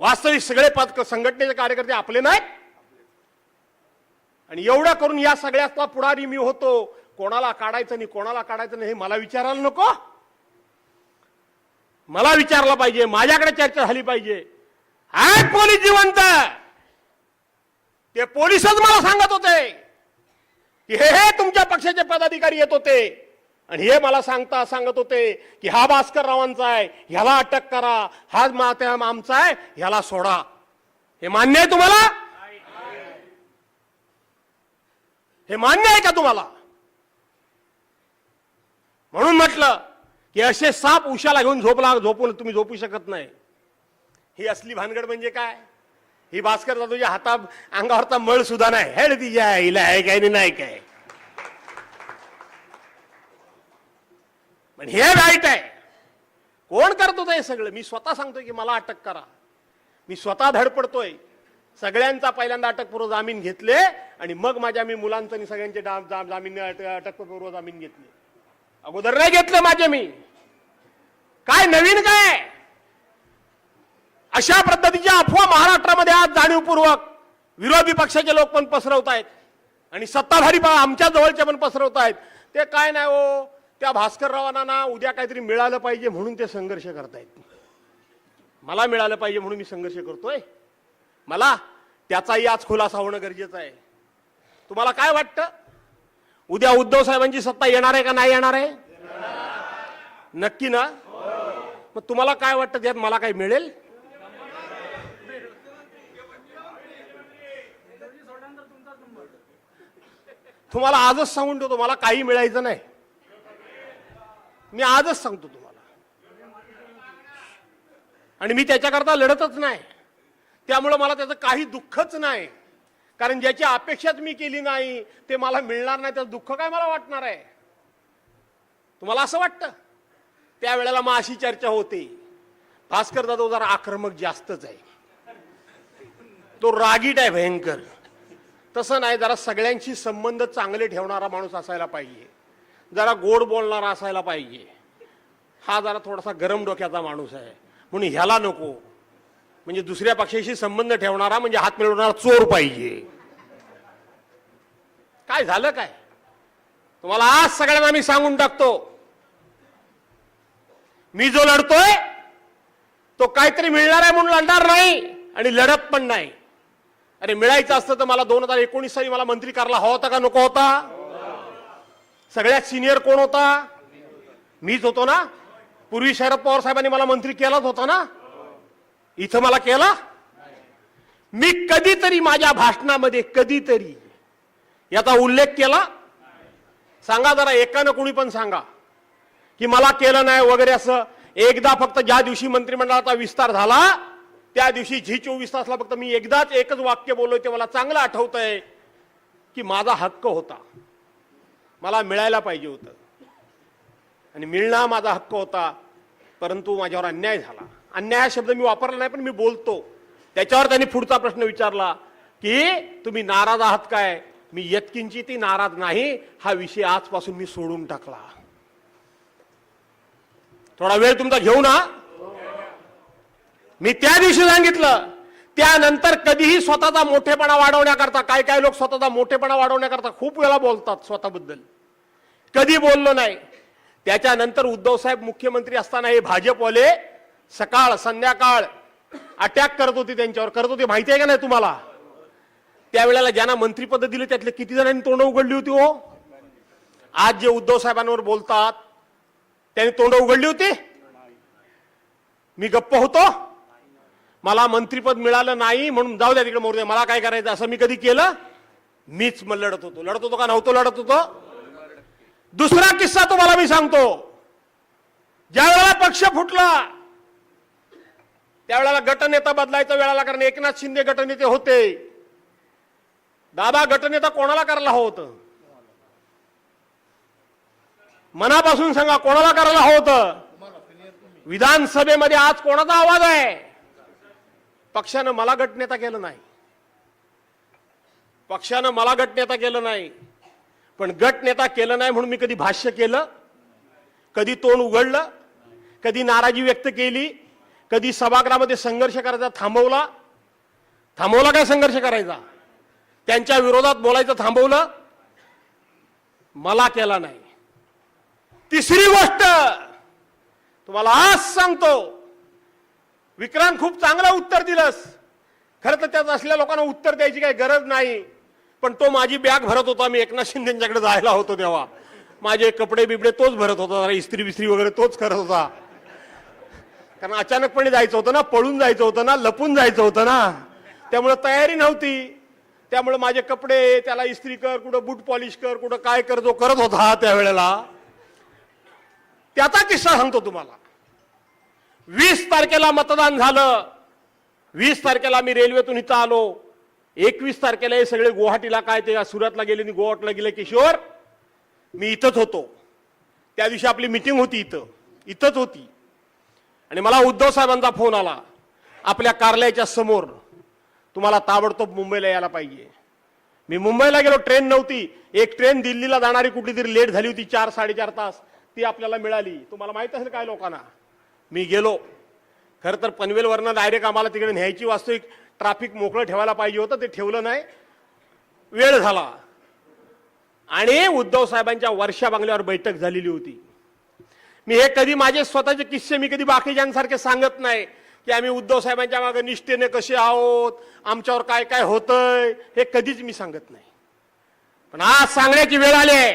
वास्तविक सगळे संघटनेचे कार्यकर्ते आपले नाहीत. आणि एवढं करून या सगळ्याचा पुढारी मी होतो. कोणाला काढायचं नाही, कोणाला काढायचं नाही हे मला विचारायला नको. मला विचारलं पाहिजे, माझ्याकडे चर्चा झाली पाहिजे. आहेत पोलीस जिवंत, ते पोलीसच मला सांगत होते की हे तुमच्या पक्षाचे पदाधिकारी येत होते आणि हे मला सांगत होते की हा भास्कर रावांचा आहे, ह्याला अटक करा, हा आमचा आहे, ह्याला सोडा. हे मान्य आहे तुम्हाला. हे मान्य आहे का तुम्हाला. म्हणून म्हटलं की असे साप उशाला घेऊन झोपून तुम्ही झोपू शकत नाही. ही असली भानगड म्हणजे काय. ही भास्कर तुझ्या हाता अंगावरचा मळ सुद्धा नाही. हेड तिच्या हिला आहे काय नाही काय. पण हे राईट आहे. कोण करतो हे सगळं. मी स्वतः सांगतोय की मला अटक करा. मी स्वतः धडपडतोय. सगळ्यांचा पहिल्यांदा अटकपूर्व जामीन घेतले आणि मग माझ्या मी मुलांचं आणि सगळ्यांचे जामीन अटकपूर्व जामीन घेतले. अगोदर नाही घेतले माझे मी. काय नवीन काय. अशा पद्धतीच्या अफवा महाराष्ट्रामध्ये आज जाणीवपूर्वक विरोधी पक्षाचे लोक पण पसरवत आहेत आणि सत्ताधारी आमच्या जवळचे पण पसरवत आहेत. ते काय नाही हो, त्या भास्कररावांना ना उद्या काहीतरी मिळालं पाहिजे म्हणून ते संघर्ष करतायत. मला मिळालं पाहिजे म्हणून मी संघर्ष करतोय. मला त्याचाही आज खुलासा होणं गरजेचं आहे. तुम्हाला काय वाटतं, उद्या उद्धव साहेबांची सत्ता येणार आहे का नाही येणार आहे. नक्की ना. मग तुम्हाला काय वाटतं त्यात मला काय मिळेल. तुम्हाला आजच सांगून ठेवतो, मला काही मिळायचं नाही. मी आजच सांगतो तुम्हाला. आणि मी त्याच्याकरता लढतच नाही. त्यामुळे मला त्याचं काही दुःखच नाही. कारण ज्याची अपेक्षाच मी केली नाही ते मला मिळणार नाही, त्याचं दुःख काय मला वाटणार आहे? तुम्हाला असं वाटतं? त्यावेळेला मग अशी चर्चा होते, भास्कर जाधव जरा आक्रमक जास्तच आहे, तो रागीट आहे भयंकर. तसं नाही, जरा सगळ्यांशी संबंध चांगले ठेवणारा माणूस असायला पाहिजे, जरा गोड बोलणारा असायला पाहिजे. हा जरा थोडासा गरम डोक्याचा माणूस आहे म्हणून ह्याला नको. म्हणजे दुसऱ्या पक्षाशी संबंध ठेवणारा म्हणजे हात मिळवणारा चोर पाहिजे. काय झालं काय? तुम्हाला आज सगळ्यांना मी सांगून टाकतो, मी जो लढतोय तो काहीतरी मिळणार आहे म्हणून लढणार नाही आणि लढत पण नाही. अरे मिळायचं असतं तर मला 2019 साली मला मंत्री करायला हवा होता का नको होता? सगळ्यात सिनियर कोण होता? मीच होतो ना. पूर्वी शरद पवार साहेबांनी मला मंत्री केलाच होता ना. इथं मला केला. मी कधीतरी माझ्या भाषणामध्ये कधीतरी याचा उल्लेख केला? सांगा जरा, एकानं कोणी पण सांगा की मला केलं नाही वगैरे असं. एकदा फक्त ज्या दिवशी मंत्रिमंडळाचा विस्तार झाला त्या दिवशी झी 24 तासला फक्त मी एकच वाक्य बोललोय, ते मला चांगलं आठवतंय की माझा हक्क होता, मला मिळायला पाहिजे होतं आणि मिळणं माझा हक्क होता. परंतु माझ्यावर अन्याय झाला. अन्याय हा शब्द मी वापरला नाही पण मी बोलतो. त्याच्यावर त्यांनी पुढचा प्रश्न विचारला की तुम्ही नाराज आहात काय? मी यत्किंचितही नाराज नाही. हा विषय आजपासून मी सोडून टाकला. थोडा वेळ तुमचा घेऊ ना. मी त्या दिवशी सांगितलं. त्यानंतर कधीही स्वतःचा मोठेपणा वाढवण्याकरता, काय काय लोक स्वतःचा मोठेपणा वाढवण्याकरता खूप वेळा बोलतात स्वतःबद्दल, कधी बोललो नाही. त्याच्यानंतर उद्धव साहेब मुख्यमंत्री असताना हे भाजपवाले सकाळ संध्याकाळ अटॅक करत होते, त्यांच्यावर करत होते. माहिती आहे का नाही तुम्हाला? त्यावेळेला ज्यांना मंत्रीपद दिले त्यातले किती जणांनी तोंड उघडली होती हो? आज जे उद्धव साहेबांवर बोलतात त्यांनी तोंड उघडली होती? मी गप्प होतो? मला मंत्रीपद मिळालं नाही म्हणून जाऊ द्या तिकडे मोरू द्या, मला काय करायचं असं मी कधी केलं? मीच लढत होतो का नव्हतो लढत होतो? दुसरा किस्सा तुम्हाला मी सांगतो. ज्या वेळेला पक्ष फुटला त्यावेळेला गटनेता बदलायचा वेळ आला, कारण एकनाथ शिंदे गटनेते होते. दादा गटनेता कोणाला करायला हवं होतं? मनापासून सांगा, कोणाला करायला हवं होतं? विधानसभेमध्ये आज कोणाचा आवाज आहे? पक्षानं मला गटनेता केलं नाही. पक्षानं मला गटनेता केलं नाही. पण गटनेता केलं नाही म्हणून मी कधी भाष्य केलं, कधी तोंड उघडलं, कधी नाराजी व्यक्त केली, कधी सभागृहामध्ये संघर्ष करायचा थांबवला? काय संघर्ष करायचा? त्यांच्या विरोधात बोलायचं थांबवलं? मला केला नाही. तिसरी गोष्ट तुम्हाला आज सांगतो, विक्रांत खूप चांगलं उत्तर दिलंस. खरं तर त्यात असलेल्या लोकांना उत्तर द्यायची काही गरज नाही, पण तो माझी बॅग भरत होता. मी एकनाथ शिंदेंच्याकडे जायला होतो तेव्हा माझे कपडे बिबडे तोच भरत होता, इस्त्री बिस्त्री वगैरे तोच करत होता. कारण अचानकपणे जायचं होतं ना, पळून जायचं होतं ना, लपून जायचं होतं ना, त्यामुळे तयारी नव्हती. त्यामुळे माझे कपडे त्याला इस्त्री कर, कुठं बूट पॉलिश कर, कुठं काय कर, जो करत होता त्यावेळेला. त्याचा किस्सा सांगतो तुम्हाला. 20 तारखेला मतदान झालं. 20 तारखेला मी रेल्वेतून इथं आलो. 21 तारखेला हे सगळे गुवाहाटीला काय ते सुरतला गेले आणि गुवाहाटीला गेले. किशोर मी इथंच होतो. त्या दिवशी आपली मीटिंग होती इथंच होती. आणि मला उद्धव साहेबांचा फोन आला, आपल्या कार्यालयाच्या समोर तुम्हाला ताबडतोब मुंबईला यायला पाहिजे. मी मुंबईला गेलो. ट्रेन नव्हती. एक ट्रेन दिल्लीला जाणारी कुठली तरी लेट झाली होती, 4-4.5 तास. ती आपल्याला मिळाली. तुम्हाला माहित असेल काय लोकांना. मी गेलो. खरं तर पनवेलवरनं डायरेक्ट आम्हाला तिकडे न्यायची वास्तविक ट्रॅफिक मोकळं ठेवायला पाहिजे होतं, ते ठेवलं नाही. वेळ झाला. आणि उद्धव साहेबांच्या वर्षा बंगल्यावर बैठक झालेली होती. मी हे कधी माझे स्वतःचे किस्से मी कधी बाकीच्यांसारखे सांगत नाही की आम्ही उद्धव साहेबांच्या मागे निष्ठेने कसे आहोत, आमच्यावर काय काय होतंय, हे कधीच मी सांगत नाही. पण आज सांगण्याची वेळ आली आहे.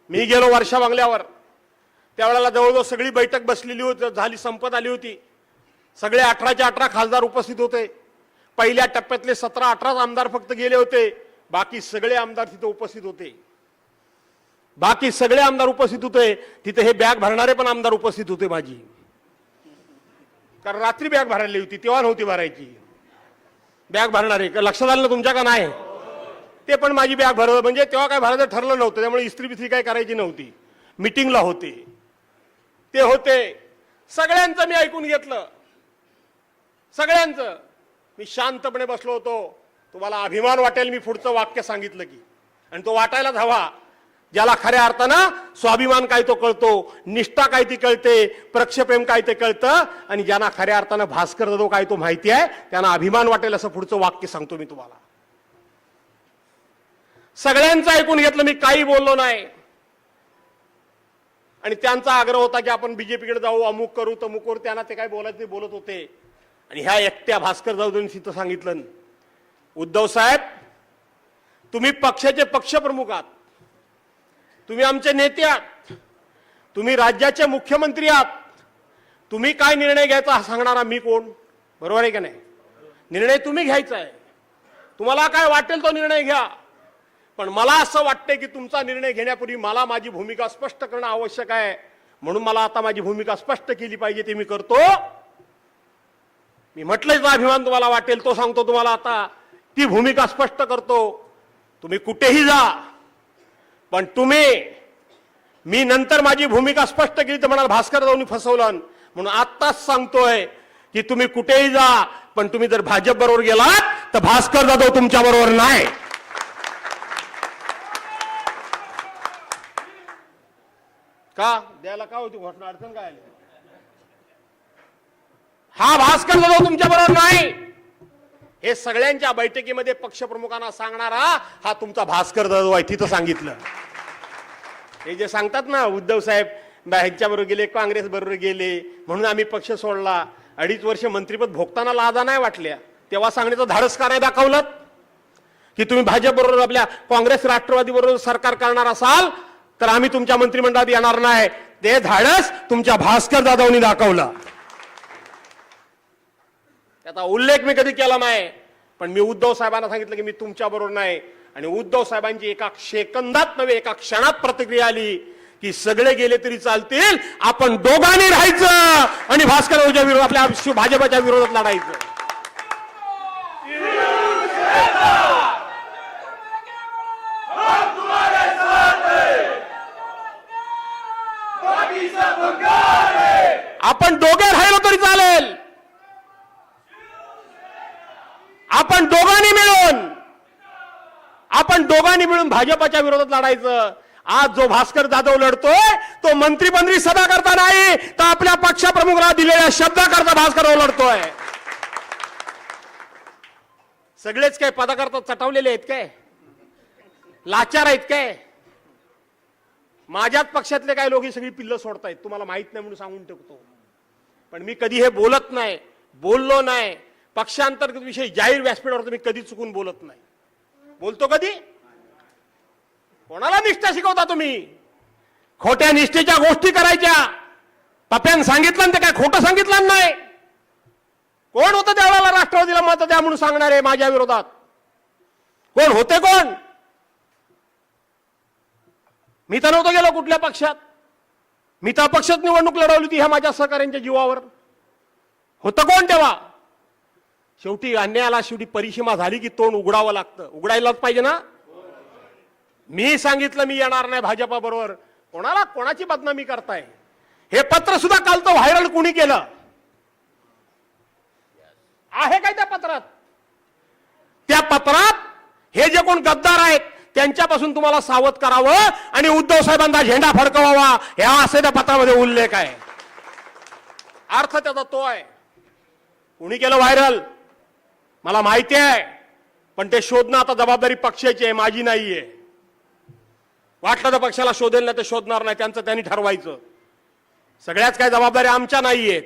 मी गेलो वर्षा बंगल्यावर. त्यावेळेला जवळजवळ सगळी बैठक बसलेली होती, झाली, संपत आली होती. सगळे 18च्या 18 खासदार उपस्थित होते. पहिल्या टप्प्यातले 17-18 आमदार फक्त गेले होते. बाकी सगळे आमदार तिथे उपस्थित होते. बाकी सगळे आमदार उपस्थित होते. तिथे हे बॅग भरणारे पण आमदार उपस्थित होते माझी. कारण रात्री बॅग भरायली होती, तेव्हा नव्हती भरायची. बॅग भरणारे लक्षात आलं ना तुमच्या का नाही? ते पण माझी बॅग भरवलं. म्हणजे तेव्हा काय भरायचं ठरलं नव्हतं, त्यामुळे इस्त्री बिस्त्री काय करायची नव्हती. मीटिंगला होते ते होते. सगळ्यांचं मी ऐकून घेतलं. सगळ्यांचं मी शांतपणे बसलो होतो. तुम्हाला अभिमान वाटेल मी पुढचं वाक्य सांगितलं की, आणि तो वाटायलाच हवा. ज्याला खऱ्या अर्थानं स्वाभिमान काय तो कळतो, निष्ठा काय ती कळते, प्रक्षेप्रेम काय ते कळतं, आणि ज्यांना खऱ्या अर्थानं भास्कर जाधव काय तो माहिती आहे त्यांना अभिमान वाटेल असं पुढचं वाक्य सांगतो मी तुम्हाला. सगळ्यांचं ऐकून घेतलं, मी काही बोललो नाही. आणि त्यांचा आग्रह होता की आपण बीजेपीकडे जाऊ, अमुक करू तमुक करू. त्यांना ते काय बोलायचं ते बोलत होते. आणि ह्या एकट्या भास्कर जाधवनी तिथं सांगितलं, उद्धव साहेब तुम्ही पक्षाचे पक्षप्रमुख आहात, तुम्ही आमचे नेते आहात, तुम्ही राज्याचे मुख्यमंत्री आहात, तुम्ही काय निर्णय घ्यायचा हा सांगणारा मी कोण? बरोबर आहे का नाही? निर्णय तुम्ही घ्यायचा आहे. तुम्हाला काय वाटेल तो निर्णय घ्या. पण मला असं वाटतंय की तुमचा निर्णय घेण्यापूर्वी मला माझी भूमिका स्पष्ट करणं आवश्यक आहे. म्हणून मला आता माझी भूमिका स्पष्ट केली पाहिजे, ते मी करतो. मी म्हटलंय अभिमान तुम्हाला वाटेल तो सांगतो तुम्हाला. आता ती भूमिका स्पष्ट करतो. तुम्ही कुठेही जा, पण मी नंतर माझी भूमिका स्पष्ट केली तर म्हणाल भास्कर जाधवनी फसवलं. म्हणून आत्ताच सांगतोय की तुम्ही कुठेही जा, पण तुम्ही जर भाजप बरोबर गेलात तर भास्कर जाधव तुमच्या बरोबर नाही. का द्यायला का होती घोषणा? अडचण काय आली? हा भास्कर जाधव तुमच्या बरोबर नाही हे सगळ्यांच्या बैठकीमध्ये पक्षप्रमुखांना सांगणारा हा तुमचा भास्कर जाधव आहे. तिथं सांगितलं. हे जे सांगतात ना उद्धव साहेब ह्यांच्या बरोबर गेले, काँग्रेस बरोबर गेले म्हणून आम्ही पक्ष सोडला, 2.5 वर्ष मंत्रिपद भोगताना लाजा नाही वाटल्या, तेव्हा सांगण्याचं धाडस काय दाखवलं की तुम्ही भाजप बरोबर आपल्या काँग्रेस राष्ट्रवादी बरोबर सरकार करणार असाल तर आम्ही तुमच्या मंत्रिमंडळात येणार नाही. ते धाडस तुमच्या भास्कर जाधवनी दाखवलं. त्याचा उल्लेख मी कधी केला नाही, पण मी उद्धव साहेबांना सांगितलं की मी तुमच्या बरोबर नाही. आणि उद्धव साहेबांची एका सेकंदात नव्हे एका क्षणात प्रतिक्रिया आली की सगळे गेले तरी चालतील, आपण दोघांनी राहायचं आणि भास्कररावच्या विरोधात आपल्या भाजपच्या विरोधात लढायचं. आपण दोघे राहिलो तरी चालेल, आपण दोघांनी मिळून भाजपच्या विरोधात लढायचं. आज जो भास्कर जाधव लढतोय तो मंत्रिमंडळी सभा करता नाही तर आपल्या पक्षप्रमुखाला दिलेल्या शब्दाकरता भास्कर लढतोय. सगळेच काय पदाकरता चटवलेले आहेत काय? लाचार आहेत काय? माझ्याच पक्षातले काय लोक ही सगळी पिल्लं सोडतायत, तुम्हाला माहित नाही म्हणून सांगून ठेवतो. पण मी कधी हे बोलत नाही, बोललो नाही. पक्षांतर्गत विषय जाहीर व्यासपीठावर मी कधी चुकून बोलत नाही. बोलतो कधी? कोणाला निष्ठा शिकवता तुम्ही? खोट्या निष्ठेच्या गोष्टी करायच्या. पप्यान सांगितलं ते काय खोटं सांगितलं नाही. कोण होतं त्यावेळेला राष्ट्रवादीला मत द्या म्हणून सांगणारे माझ्या विरोधात? कोण होते? कोण? मी तर नव्हतो गेलो कुठल्या पक्षात. मी तर अपक्षात निवडणूक लढवली होती ह्या माझ्या सहकाऱ्यांच्या जीवावर. होतं कोण तेव्हा? शेवटी अन्यायाला शेवटी परिसीमा झाली की तोंड उघडावं लागतं. उघडायलाच पाहिजे ना. मी सांगितलं मी येणार नाही भाजपा बरोबर. कोणाला कोणाची बदनामी करताय? हे पत्र सुद्धा काल तर व्हायरल कुणी केलं आहे काय त्या पत्रात? त्या पत्रात हे जे कोण गद्दार आहेत त्यांच्यापासून तुम्हाला सावध करावं आणि उद्धव साहेबांचा झेंडा फडकवावा ह्या असे त्या पत्रामध्ये उल्लेख आहे. अर्थ त्याचा तो आहे. कुणी केलं व्हायरल मला माहिती आहे, पण ते शोधणं आता जबाबदारी पक्षाची आहे, माझी नाहीये. वाटलं तर पक्षाला शोधेल नाही तर शोधणार नाही, त्यांचं त्यांनी ठरवायचं. सगळ्याच काय जबाबदारी आमच्या नाहीये.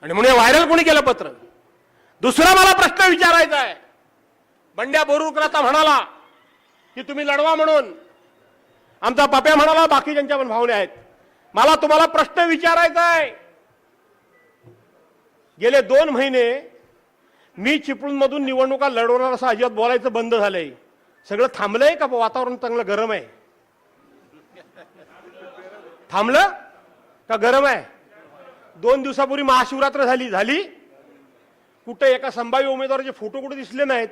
आणि म्हणून व्हायरल कोणी केलं पत्र? दुसरा मला प्रश्न विचारायचा आहे. बंड्या बोरुकराता म्हणाला की तुम्ही लढवा म्हणून, आमचा पप्या म्हणाला, बाकी ज्यांच्या पण भावने आहेत. मला तुम्हाला प्रश्न विचारायचा आहे. गेले 2 महिने मी चिपळूणमधून निवडणुका लढवणार असं अजिबात बोलायचं बंद झालंय. सगळं थांबलंय का वातावरण चांगलं गरम आहे? थांबलं का गरम आहे? 2 दिवसापूर्वी महाशिवरात्र झाली कुठे एका संभाव्य उमेदवाराचे फोटो कुठे दिसले नाहीत.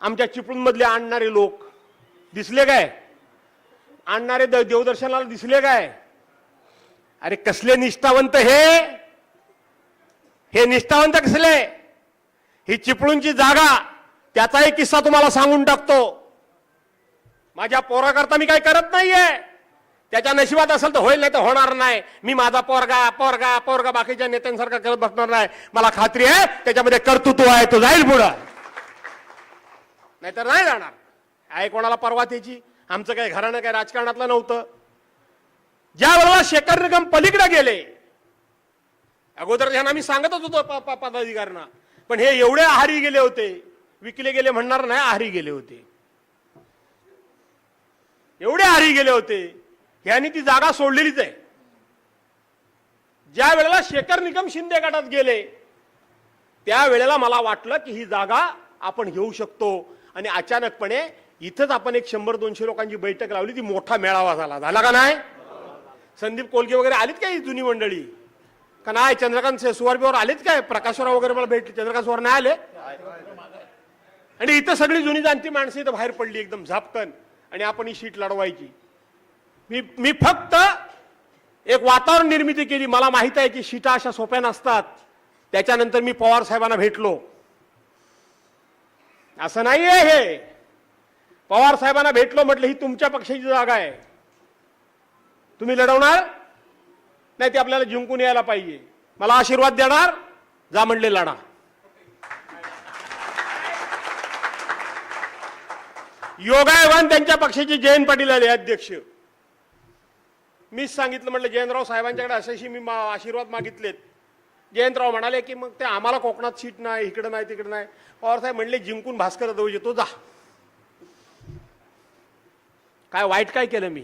आमच्या चिपळूणमधले आणणारे लोक दिसले काय? आणणारे देवदर्शनाला दिसले काय? अरे कसले निष्ठावंत हे निष्ठावंत कसले? ही चिपळूणची जागा, त्याचा एक किस्सा तुम्हाला सांगून टाकतो. माझ्या पोराकरता मी काही करत नाहीये. त्याच्या नशिबात असेल तर होईल, नाही तर होणार नाही. मी माझा पोरगा बाकीच्या नेत्यांसारखा करत बसणार नाही. मला खात्री आहे त्याच्यामध्ये कर्तृत्व आहे, तो जाईल पुढं, नाहीतर नाही जाणार. आहे कोणाला परवा त्याची? आमचं काही घराणं काही राजकारणातलं नव्हतं. ज्या वेळेला शेखर निकम पलीकडे गेले, अगोदर त्यांना मी सांगतच होतो पदाधिकाऱ्यांना, पण हे एवढे आहारी गेले होते, विकले गेले म्हणणार नाही, आहारी गेले होते, एवढे आहारी गेले होते. यांनी ती जागा सोडलेलीच आहे. ज्या वेळेला शेखर निकम शिंदे गटात गेले त्या वेळेला मला वाटलं की ही जागा आपण घेऊ शकतो. आणि अचानकपणे इथंच आपण एक 100-200 लोकांची बैठक लावली. ती मोठा मेळावा झाला का नाही? संदीप कोलके वगैरे आलीत काय जुनी मंडळी का नाही? चंद्रकांत सुवारबीवर आलेत काय? प्रकाशराव वगैरे मला भेटले, चंद्रकांत सुवार नाही आले. आणि इथं सगळी जुनी जाणती माणसं इथं बाहेर पडली एकदम झापकन, आणि आपण ही शीट लढवायची. मी फक्त एक वातावरण निर्मिती केली. मला माहित आहे की शीटा अशा सोप्या नसतात. त्याच्यानंतर मी पवार साहेबांना भेटलो. असं नाहीये हे, पवार साहेबांना भेटलो, म्हटलं ही तुमच्या पक्षाची जागा आहे, तुम्ही लढवणार नाही, ते आपल्याला जिंकून यायला पाहिजे. मला आशीर्वाद देणार, जा म्हणले लढा. योगायोगाने त्यांच्या पक्षाचे जयंत पाटील आले अध्यक्ष. मीच सांगितलं, म्हटलं जयंतराव साहेबांच्याकडे अशाशी मी आशीर्वाद मागितलेत. जयंतराव म्हणाले की मग ते आम्हाला कोकणात सीट नाही, इकडे नाही, तिकडे नाही. पवार साहेब म्हणले जिंकून भास्कर जाऊ येतो, जा. काय वाईट काय केलं मी?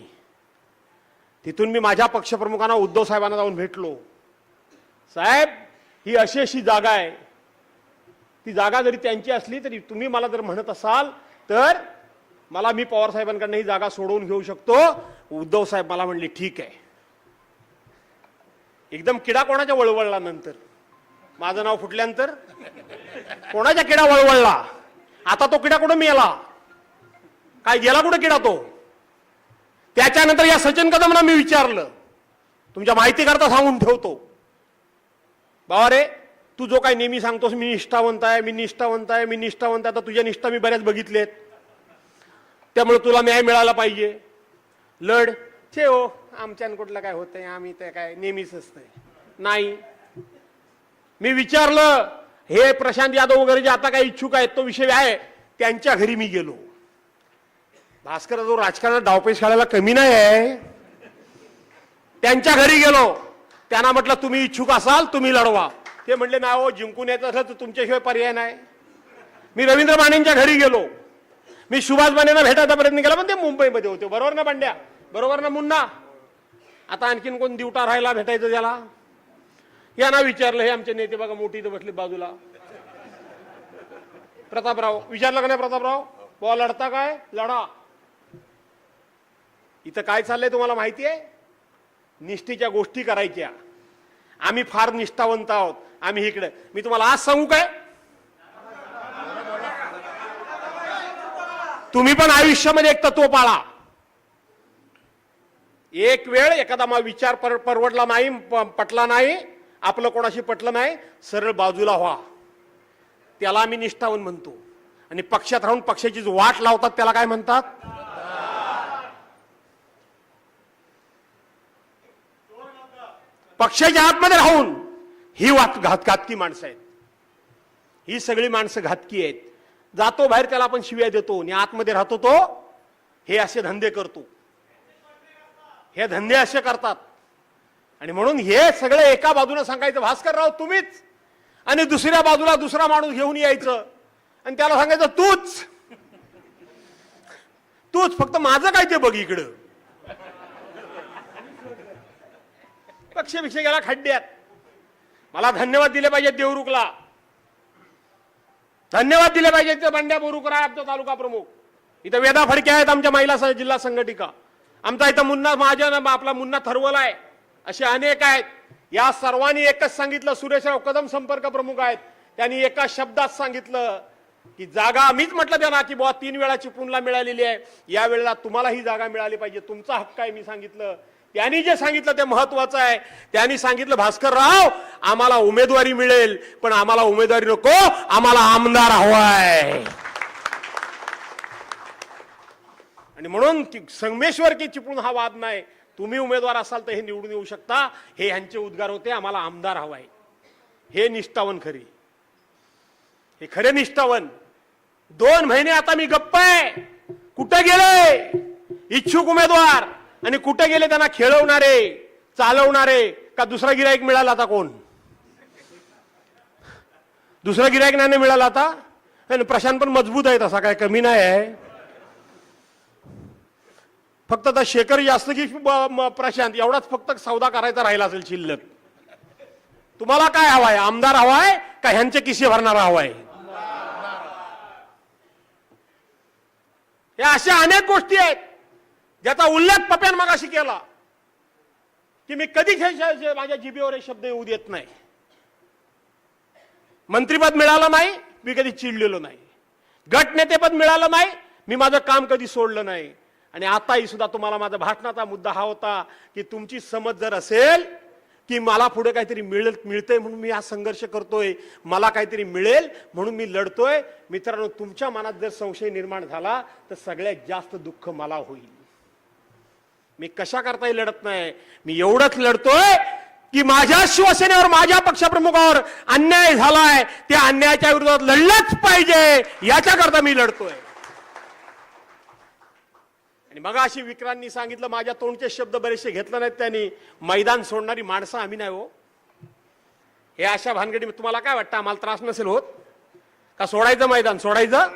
तिथून मी माझ्या पक्षप्रमुखांना उद्धव साहेबांना जाऊन भेटलो. साहेब ही अशी अशी जागा आहे, ती जागा जरी त्यांची असली तरी तुम्ही मला जर म्हणत असाल तर मी पवार साहेबांकडनं ही जागा सोडवून घेऊ शकतो. उद्धव साहेब मला म्हणले ठीक आहे. एकदम किडा कोणाच्या वळवळला नंतर, माझं नाव फुटल्यानंतर कोणाच्या किडा वळवळला? आता तो किडा कुठं मेला? काय गेला कुठं किडा तो? त्याच्यानंतर या सचिन कदमला मी विचारलं, तुमच्या माहिती करता सांगून ठेवतो, बाबा रे तू जो काय नेहमी सांगतोस मी निष्ठावंत आहे, मी निष्ठावंत आहे, मी निष्ठावंत आहे, आता तुझ्या निष्ठा मी बऱ्याच बघितलेत, त्यामुळे तुला न्याय मिळाला पाहिजे, लढ. छे हो, आमच्यान कुठलं काय होतंय, आम्ही ते काय नेहमीच असतंय. नाही, मी विचारलं हे प्रशांत यादव वगैरे जे आता काही इच्छुक आहेत तो विषय आहे, त्यांच्या घरी मी गेलो. भास्कर जो राजकारणात डावपेच खेळायला कमी नाही आहे, त्यांच्या घरी गेलो. त्यांना म्हटलं तुम्ही इच्छुक असाल तुम्ही लढवा. ते म्हणले नाही हो, जिंकून यायचं असलं तर तुमच्याशिवाय पर्याय नाही. मी रवींद्र मानेंच्या घरी गेलो. मी सुभाष मानेंना भेटायचा प्रयत्न केला, पण ते मुंबईमध्ये होते. बरोबर ना बंड्या? बरोबर ना मुन्ना? आता आणखीन कोण दिवटा राहायला भेटायचं त्याला? यांना विचारलं, हे आमचे नेते बघा मोठी इथं बसले बाजूला, प्रतापराव. विचारलं का नाही प्रतापराव, बुवा लढता काय? लढा. इथं काय चाललंय तुम्हाला माहिती आहे? निष्ठेच्या गोष्टी करायच्या. आम्ही फार निष्ठावंत आहोत, आम्ही इकडे. मी तुम्हाला आज सांगू काय, तुम्ही पण आयुष्यामध्ये एक तत्व पाळा. एक वेळ एखादा विचार परवडला नाही, पटला नाही, आपलं कोणाशी पटलं नाही, सरळ बाजूला व्हा. त्याला आम्ही निष्ठावंत म्हणतो. आणि पक्षात राहून पक्षाची जो वाट लावतात त्याला काय म्हणतात? पक्षाच्या आतमध्ये राहून ही घातकी माणसं आहेत. ही सगळी माणसं घातकी आहेत. जातो बाहेर त्याला आपण शिव्या देतो आणि आतमध्ये राहतो तो हे असे धंदे करतो. हे धंदे असे करतात. आणि म्हणून हे सगळं एका बाजूने सांगायचं भास्करराव तुम्हीच, आणि दुसऱ्या बाजूला दुसरा माणूस घेऊन यायचं आणि त्याला सांगायचं तूच फक्त माझं काय ते बघ इकडं. पक्षपेक्षा गेला खड्ड्यात. मला धन्यवाद दिले पाहिजे देवरुखला. धन्यवाद दिले पाहिजे. ते बंड्या बोरुकर आहे आमचा तालुका प्रमुख. इथं वेदा फडके आहेत आमच्या महिला जिल्हा संघटिका. आमचा इथं मुन्ना महाजन, आपला मुन्ना थरवल आहे. असे अनेक आहेत. या सर्वांनी एकच सांगितलं. सुरेशराव कदम संपर्क प्रमुख आहेत. त्यांनी एका शब्दात सांगितलं की जागा, मीच म्हटलं त्यांना की बुवा 3 वेळा चिपळूणला मिळालेली आहे, या वेळेला तुम्हाला ही जागा मिळाली पाहिजे, तुमचा हक्क आहे. मी सांगितलं. त्यांनी जे सांगितलं ते महत्वाचं आहे. त्यांनी सांगितलं भास्करराव आम्हाला उमेदवारी मिळेल, पण आम्हाला उमेदवारी नको, आम्हाला आमदार हवाय. आणि म्हणून संगमेश्वर की चिपळूण हा वाद नाही. तुम्ही उमेदवार असाल तर हे निवडून येऊ शकता. हे यांचे उद्गार होते. आम्हाला आमदार हवाय. हे निष्ठावन खरी, हे खरे निष्ठावन. 2 महिने आता मी गप्प आहे. कुठे गेले इच्छुक उमेदवार आणि कुठे गेले त्यांना खेळवणारे, चालवणारे? का दुसरा गिराईक मिळाला आता? कोण दुसरा गिराईक नाही मिळाला आता? प्रशांत पण मजबूत आहे, तसा काय कमी नाही आहे. फक्त आता शेखर जास्त की प्रशांत एवढाच फक्त सौदा करायचा राहिला असेल शिल्लक. तुम्हाला काय हवाय? आमदार हवाय का ह्यांचे किस्से भरणारा हवाय? या अशा अनेक गोष्टी आहेत ज्याचा उल्लेख पप्यान मगाशी केला की मी कधी माझ्या जिभेवर हे शब्द येऊ देत नाही. मंत्रीपद मिळालं नाही, मी कधी चिडलेलो नाही. गटनेतेपद मिळालं नाही, मी माझं काम कधी सोडलं नाही. आणि आताही सुद्धा तुम्हाला माझा भाषणाचा मुद्दा हा होता की तुमची समज जर असेल की मला पुढे काहीतरी मिळतंय म्हणून मी हा संघर्ष करतोय, मला काहीतरी मिळेल म्हणून मी लढतोय. मित्रांनो, तुमच्या मनात जर संशय निर्माण झाला तर सगळ्यात जास्त दुःख मला होईल. मी कशा करताही लढत नाही. मी एवढंच लढतोय की माझ्या शिवसेनेवर, माझ्या पक्षप्रमुखावर अन्याय झालाय, त्या अन्यायाच्या विरोधात लढलंच पाहिजे, याच्याकरता मी लढतोय. आणि मग अशी विक्रांनी सांगितलं, माझ्या तोंडचे शब्द बरेचसे घेतले नाहीत त्यांनी, मैदान सोडणारी माणसं आम्ही नाही हो. हे अशा भानगडी तुम्हाला काय वाटतं आम्हाला त्रास नसेल होत का? सोडायचं मैदान, सोडायचं.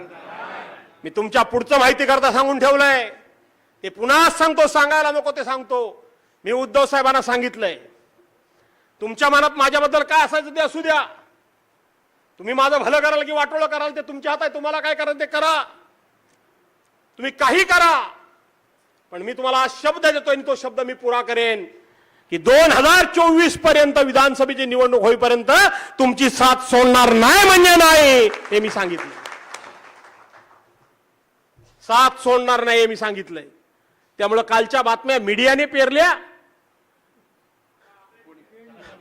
मी तुमच्या पुढचं माहिती करता सांगून ठेवलंय. ते पुन्हा सांगतो, सांगायला नको ते सांगतो. मी उद्धव साहेबांना सांगितलंय, तुमच्या मनात माझ्याबद्दल काय असायचं ते असू द्या. तुम्ही माझं भलं कराल की वाटोळं कराल ते तुमच्या हात आहे. तुम्हाला काय कराल ते करा, तुम्ही काही करा. पण मी तुम्हाला शब्द देतोय आणि तो शब्द मी पुरा करेन की 2024 पर्यंत विधानसभेची निवडणूक होईपर्यंत तुमची साथ सोडणार नाही म्हणजे नाही, हे मी सांगितलं. साथ सोडणार नाही हे मी सांगितलंय. त्यामुळे कालच्या बातम्या मीडियाने पेरल्या,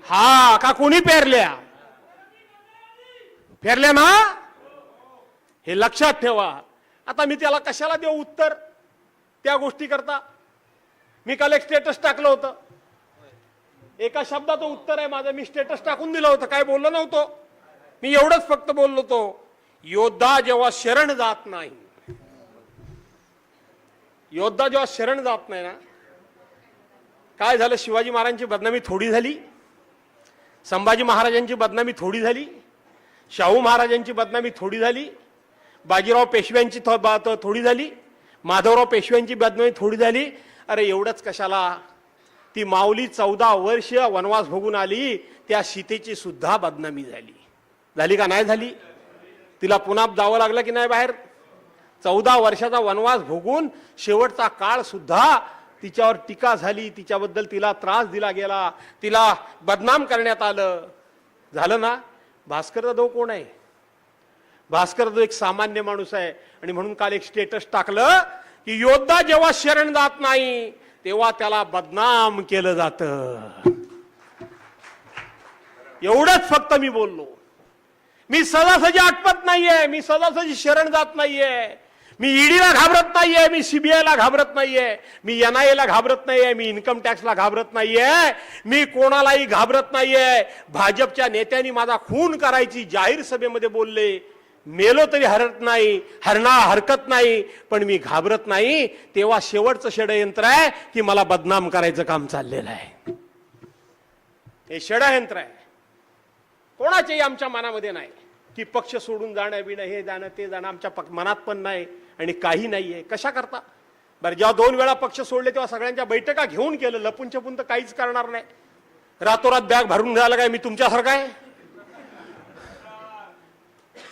हा का कोणी पेरल्या? पेरल्या ना, हे लक्षात ठेवा. आता मी त्याला कशाला देऊ उत्तर त्या गोष्टी करता? मी काल एक स्टेटस टाकलं होतं, एका शब्दाचं उत्तर आहे माझं. मी स्टेटस टाकून दिलं होतं, काय बोललो नव्हतो मी. एवढंच फक्त बोललो होतो, योद्धा जेव्हा शरण जात नाही, योद्धा जेव्हा शरण जात नाही ना, काय झालं? शिवाजी महाराजांची बदनामी थोडी झाली, संभाजी महाराजांची बदनामी थोडी झाली, शाहू महाराजांची बदनामी थोडी झाली, बाजीराव पेशव्यांची थोडी झाली, माधवराव पेशव्यांची बदनामी थोडी झाली. अरे एवढंच कशाला? ती माऊली 14 वर्ष वनवास भोगून आली, त्या सीतेची सुद्धा बदनामी झाली. झाली का नाही झाली? तिला पुन्हा जावं लागलं की नाही बाहेर? 14 वर्षाचा वनवास भोगून शेवटचा काळ सुद्धा तिच्यावर टीका झाली, तिच्याबद्दल तिला त्रास दिला गेला, तिला बदनाम करण्यात आलं. झालं ना? भास्कर जाधव कोण आहे? भास्कर जाधव एक सामान्य माणूस आहे. आणि म्हणून काल एक स्टेटस टाकलं की योद्धा जेव्हा शरण जात नाही तेव्हा त्याला बदनाम केलं जातं. एवढंच फक्त मी बोललो. मी सहजासहजी आटपत नाहीये, मी सहजासहजी शरण जात नाहीये, मी ईडीला घाबरत नाहीये, मी सीबीआयला घाबरत नाहीये, मी एनआयएला घाबरत नाहीये, मी इन्कम टॅक्सला घाबरत नाहीये, मी कोणालाही घाबरत नाहीये. भाजपच्या नेत्यांनी माझा खून करायची जाहीर सभेमध्ये बोलले, मेलो तरी हरकत नाही, पण मी घाबरत नाही. तेव्हा शेवटचं षडयंत्र आहे की मला बदनाम करायचं काम चाललेलं आहे. हे षडयंत्र आहे. कोणाच्याही आमच्या मनामध्ये नाही की पक्ष सोडून जाणं बिणं, हे जाणं ते जाणं आमच्या मनात पण नाही आणि काही नाहीये. कशा करता? बरं, जेव्हा 2 वेळा पक्ष सोडले तेव्हा सगळ्यांच्या बैठका घेऊन केलं. लपून छपून तर काहीच करणार नाही. रातोरात बॅग भरून झालं काय? मी तुमच्यासारखा आहे?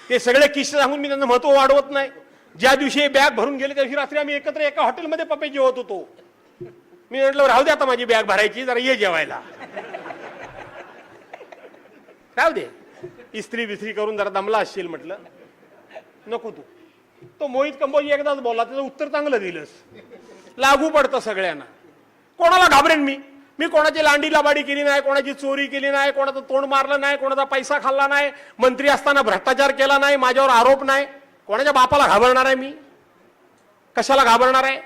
ते सगळे किस्से सांगून मी त्यांचं महत्व वाढवत नाही. ज्या दिवशी बॅग भरून गेले त्या दिवशी रात्री आम्ही एकत्र एका हॉटेलमध्ये पप्पे जेवत होतो. मी म्हटलं राहू दे आता माझी बॅग भरायची, जरा ये जेवायला. राहू दे, इस्त्री बिस्त्री करून जरा दमला असशील. म्हटलं नको तू. तो मोहित कंबोजी एकदाच बोलला, त्याचं उत्तर चांगलं दिलंस, लागू पडतं सगळ्यांना. कोणाला घाबरेन मी? मी कोणाची लांडी लाबाडी केली नाही, कोणाची चोरी केली नाही, कोणाचं तोंड मारलं नाही, कोणाचा पैसा खाल्ला नाही, मंत्री असताना भ्रष्टाचार केला नाही, माझ्यावर आरोप नाही. कोणाच्या बापाला घाबरणार आहे मी? कशाला घाबरणार आहे?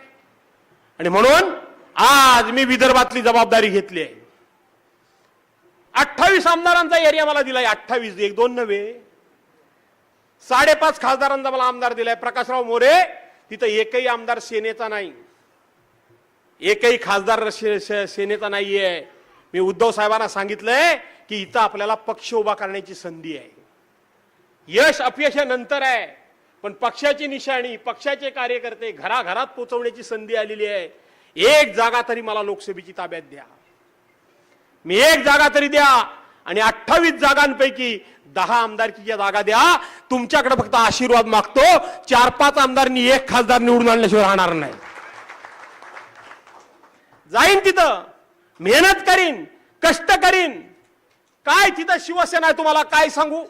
आणि म्हणून आज मी विदर्भातली जबाबदारी घेतली आहे. 28 आमदारांचा एरिया मला दिलाय. 28, 1-2 नव्हे, 5.5 खासदारांचा मला आमदार दिलाय. प्रकाशराव मोरे, तिथं एकही आमदार सेनेचा नाही, एकही खासदार सेनेचा नाहीये. मी उद्धव साहेबांना सांगितलंय की इथं आपल्याला पक्ष उभा करण्याची संधी आहे. यश अपयशानंतर आहे, पण पक्षाची निशाणी, पक्षाचे कार्यकर्ते घराघरात पोहोचवण्याची संधी आलेली आहे. एक जागा तरी मला लोकसभेची ताब्यात द्या. मी एक जागा तरी द्या आणि 28 जागांपैकी 10 आमदारकीच्या जागा द्या. तुमच्याकडे फक्त आशीर्वाद मागतो. 4-5 आमदारांनी एक खासदार निवडून आणल्याशिवाय राहणार नाही. जाईन तिथं, मेहनत करीन, कष्ट करीन. काय तिथं शिवसेना आहे तुम्हाला काय सांगू?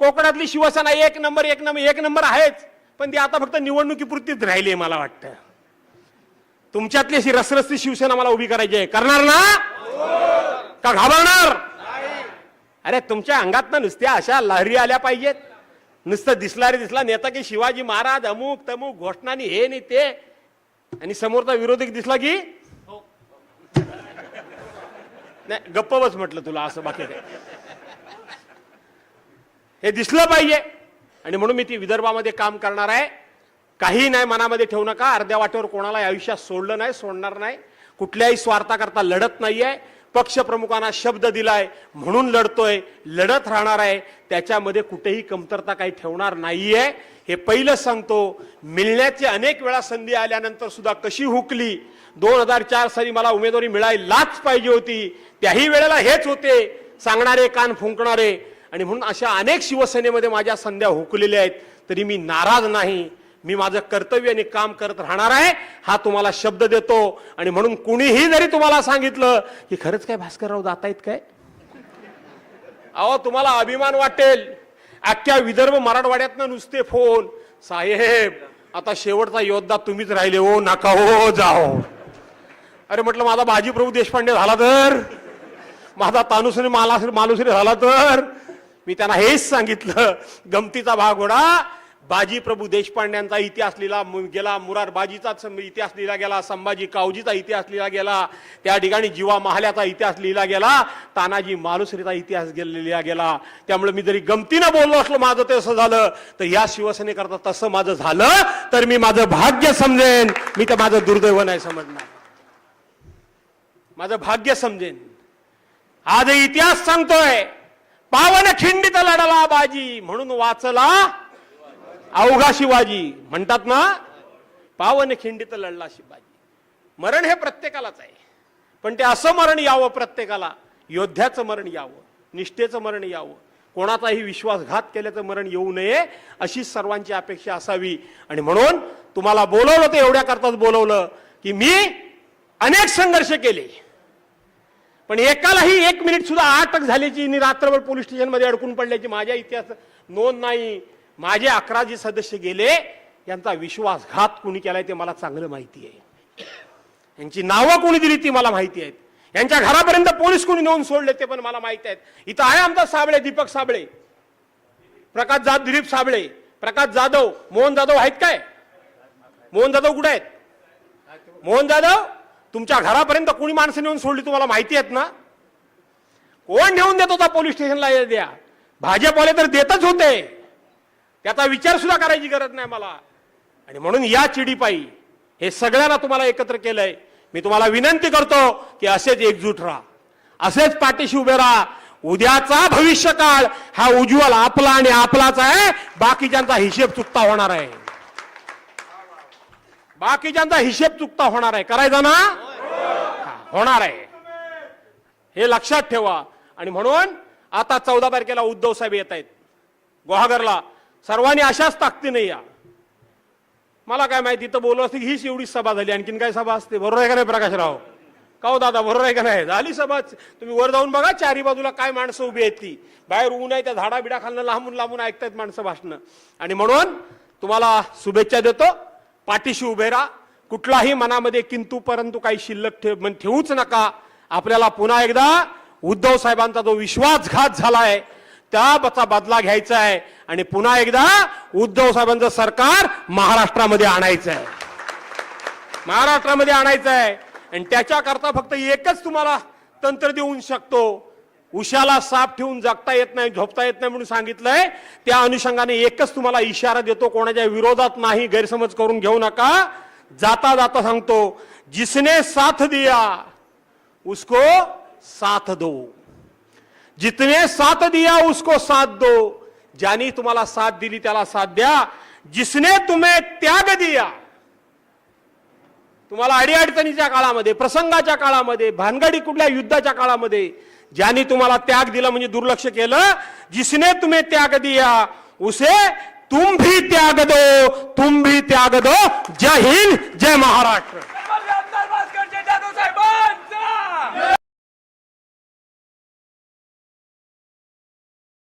कोकणातली शिवसेना एक नंबर आहेच, पण ती आता फक्त निवडणुकीपुरतीच राहिली मला वाटतं. तुमच्यातली अशी रसरसती शिवसेना मला उभी करायची आहे. करणार ना? का घाबरणार? अरे तुमच्या अंगात ना नुसत्या अशा लहरी आल्या पाहिजेत. नुसतं दिसला नेता की शिवाजी महाराज अमुक तमुक घोषणानी हे नाही ते, आणि समोरचा विरोधी दिसला की नाही गप्प बस म्हटलं तुला, असं बाकी हे दिसलं पाहिजे. आणि म्हणून मी ती विदर्भामध्ये काम करणार आहे. काही नाही मनामध्ये ठेवू नका. अर्ध्या वाटेवर कोणाला आयुष्यात सोडलं नाही, सोडणार नाही. कुठल्याही स्वार्थाकरता लढत नाहीये. पक्षप्रमुखांना शब्द दिलाय म्हणून लढतोय, लढत राहणार आहे. त्याच्यामध्ये कुठेही कमतरता काही ठेवणार नाहीये. हे पहिलं सांगतो. मिळण्याची अनेक वेळा संधी आल्यानंतर सुद्धा कशी हुकली. 2004 साली मला उमेदवारी मिळायलाच पाहिजे होती. त्याही वेळेला हेच होते सांगणारे, कान फुंकणारे. आणि म्हणून अशा अनेक शिवसेनेमध्ये माझ्या संध्या हुकलेल्या आहेत. तरी मी नाराज नाही. मी माझं कर्तव्य आणि काम करत राहणार आहे, हा तुम्हाला शब्द देतो. आणि म्हणून कुणीही जरी तुम्हाला सांगितलं की खरंच काय भास्करराव जातायत काय, अहो तुम्हाला अभिमान वाटेल. अख्ख्या विदर्भ मराठवाड्यातनं नुसते फोन, साहेब आता शेवटचा योद्धा तुम्हीच राहिले हो, नका हो जाओ. अरे म्हटलं माझा बाजीप्रभू देशपांडे झाला तर, माझा तानुश्री मालुसरी झाला तर. मी त्यांना हेच सांगितलं. गमतीचा भाग होडा, बाजीप्रभू देशपांड्यांचा इतिहास लिहिला गेला, मुरारबाजीचा इतिहास लिहिला गेला, संभाजी कावजीचा इतिहास लिहिला गेला, त्या ठिकाणी जीवा महाल्याचा इतिहास लिहिला गेला, तानाजी मालुसरीचा इतिहास लिहिला गेला. त्यामुळे मी जरी गमतीनं बोललो असलो माझं ते असं झालं, तर या शिवसेनेकरता तसं माझं झालं तर मी माझं भाग्य समजेन. मी तर माझं दुर्दैव नाही समजणार, माझं भाग्य समजेन. आज इतिहास सांगतोय, पावन खिंडीत लढला बाजी म्हणून वाचला अवघा शिवाजी. म्हणतात ना, पावन खिंडीत लढला शिवाजी. मरण हे प्रत्येकालाच आहे, पण ते असं मरण यावं प्रत्येकाला, योद्ध्याचं मरण यावं, निष्ठेचं मरण यावं, कोणाचाही विश्वासघात केल्याचं मरण येऊ नये, अशी सर्वांची अपेक्षा असावी. आणि म्हणून तुम्हाला बोलवलं ते एवढ्या करताच बोलवलं की मी अनेक संघर्ष केले, पण एकालाही 1 मिनिट सुद्धा अटक झाल्याची आणि रात्रभर पोलीस स्टेशनमध्ये अडकून पडल्याची माझ्या इतिहासात नोंद नाही. माझे 11 जे सदस्य गेले, यांचा विश्वासघात कोणी केलाय ते मला चांगलं माहिती आहे. यांची नावं कोणी दिली ती मला माहिती आहेत. यांच्या घरापर्यंत पोलीस कोणी नेऊन सोडले ते पण मला माहिती आहेत. इथं आहे आमचा साबळे, दीपक साबळे, दिलीप साबळे, प्रकाश जाधव, मोहन जाधव आहेत काय? मोहन जाधव कुठे आहेत? मोहन जाधव, तुमच्या घरापर्यंत कोणी माणसं नेऊन सोडली तुम्हाला माहिती आहेत ना? कोण नेऊन देत होता पोलीस स्टेशनला? द्या. भाजपवाले तर देतच होते, त्याचा विचार सुद्धा करायची गरज नाही मला. आणि म्हणून या चिडीपायी हे सगळ्यांना तुम्हाला एकत्र केलंय. मी तुम्हाला विनंती करतो की असेच एकजूट राहा, असेच पाठीशी उभे राहा. उद्याचा भविष्य काळ हा उज्ज्वल आपला आणि आपलाच आहे. बाकीच्यांचा हिशेब चुकता होणार आहे, बाकीच्यांचा हिशेब चुकता होणार आहे. करायचा ना? होणार आहे, हे लक्षात ठेवा. आणि म्हणून आता 14 तारखेला उद्धव साहेब येत आहेत. गुहागरला सर्वांनी अशाच ताकदीने या. मला काय माहिती तर बोललो असते हीच एवढीच सभा झाली, आणखीन काय सभा असते? बरोबर आहे का नाही प्रकाशराव? का हो दादा, बरोबर आहे का नाही? झाली सभा. तुम्ही वर जाऊन बघा, चारी बाजूला काय माणसं उभी आहेत. ती बाहेर ऊन आहे, त्या झाडा बिडा खालनं लांबून लांबून ऐकतायत माणसं भाषणं. आणि म्हणून तुम्हाला शुभेच्छा देतो. पाठीशी उभे राहा. कुठलाही मनामध्ये किंतु परंतु काही शिल्लक ठेवूच नका. आपल्याला पुन्हा एकदा उद्धव साहेबांचा जो विश्वासघात झालाय त्याचा बदला घ्यायचा आहे आणि पुन्हा एकदा उद्धव साहेबांचं सरकार महाराष्ट्रामध्ये आणायचं आहे. महाराष्ट्रामध्ये आणायचं आहे. आणि त्याच्याकरता फक्त एकच तुम्हाला तंत्र देऊन शकतो. उशाला साप ठेवून जगता येत नाही, झोपता येत नाही म्हणून सांगितलंय. त्या अनुषंगाने एकच तुम्हाला इशारा देतो, कोणाच्या विरोधात नाही, गैरसमज करून घेऊ नका. जाता जाता सांगतो, जिसने साथ दिया उसको साथ दो, जितने साथ दिया उसको साथ दो. ज्यांनी तुम्हाला साथ दिली त्याला साथ द्या. जिसने तुम्हें त्याग दिया, तुम्हाला अडीअडचणीच्या काळामध्ये, प्रसंगाच्या काळामध्ये, भानगडी कुठल्या युद्धाच्या काळामध्ये ज्यांनी तुम्हाला त्याग दिला म्हणजे दुर्लक्ष केलं, जिसने तुम्हें त्याग दिया उसे तुम भी त्याग दो, तुम भी त्याग दो. जय हिंद, जय महाराष्ट्र.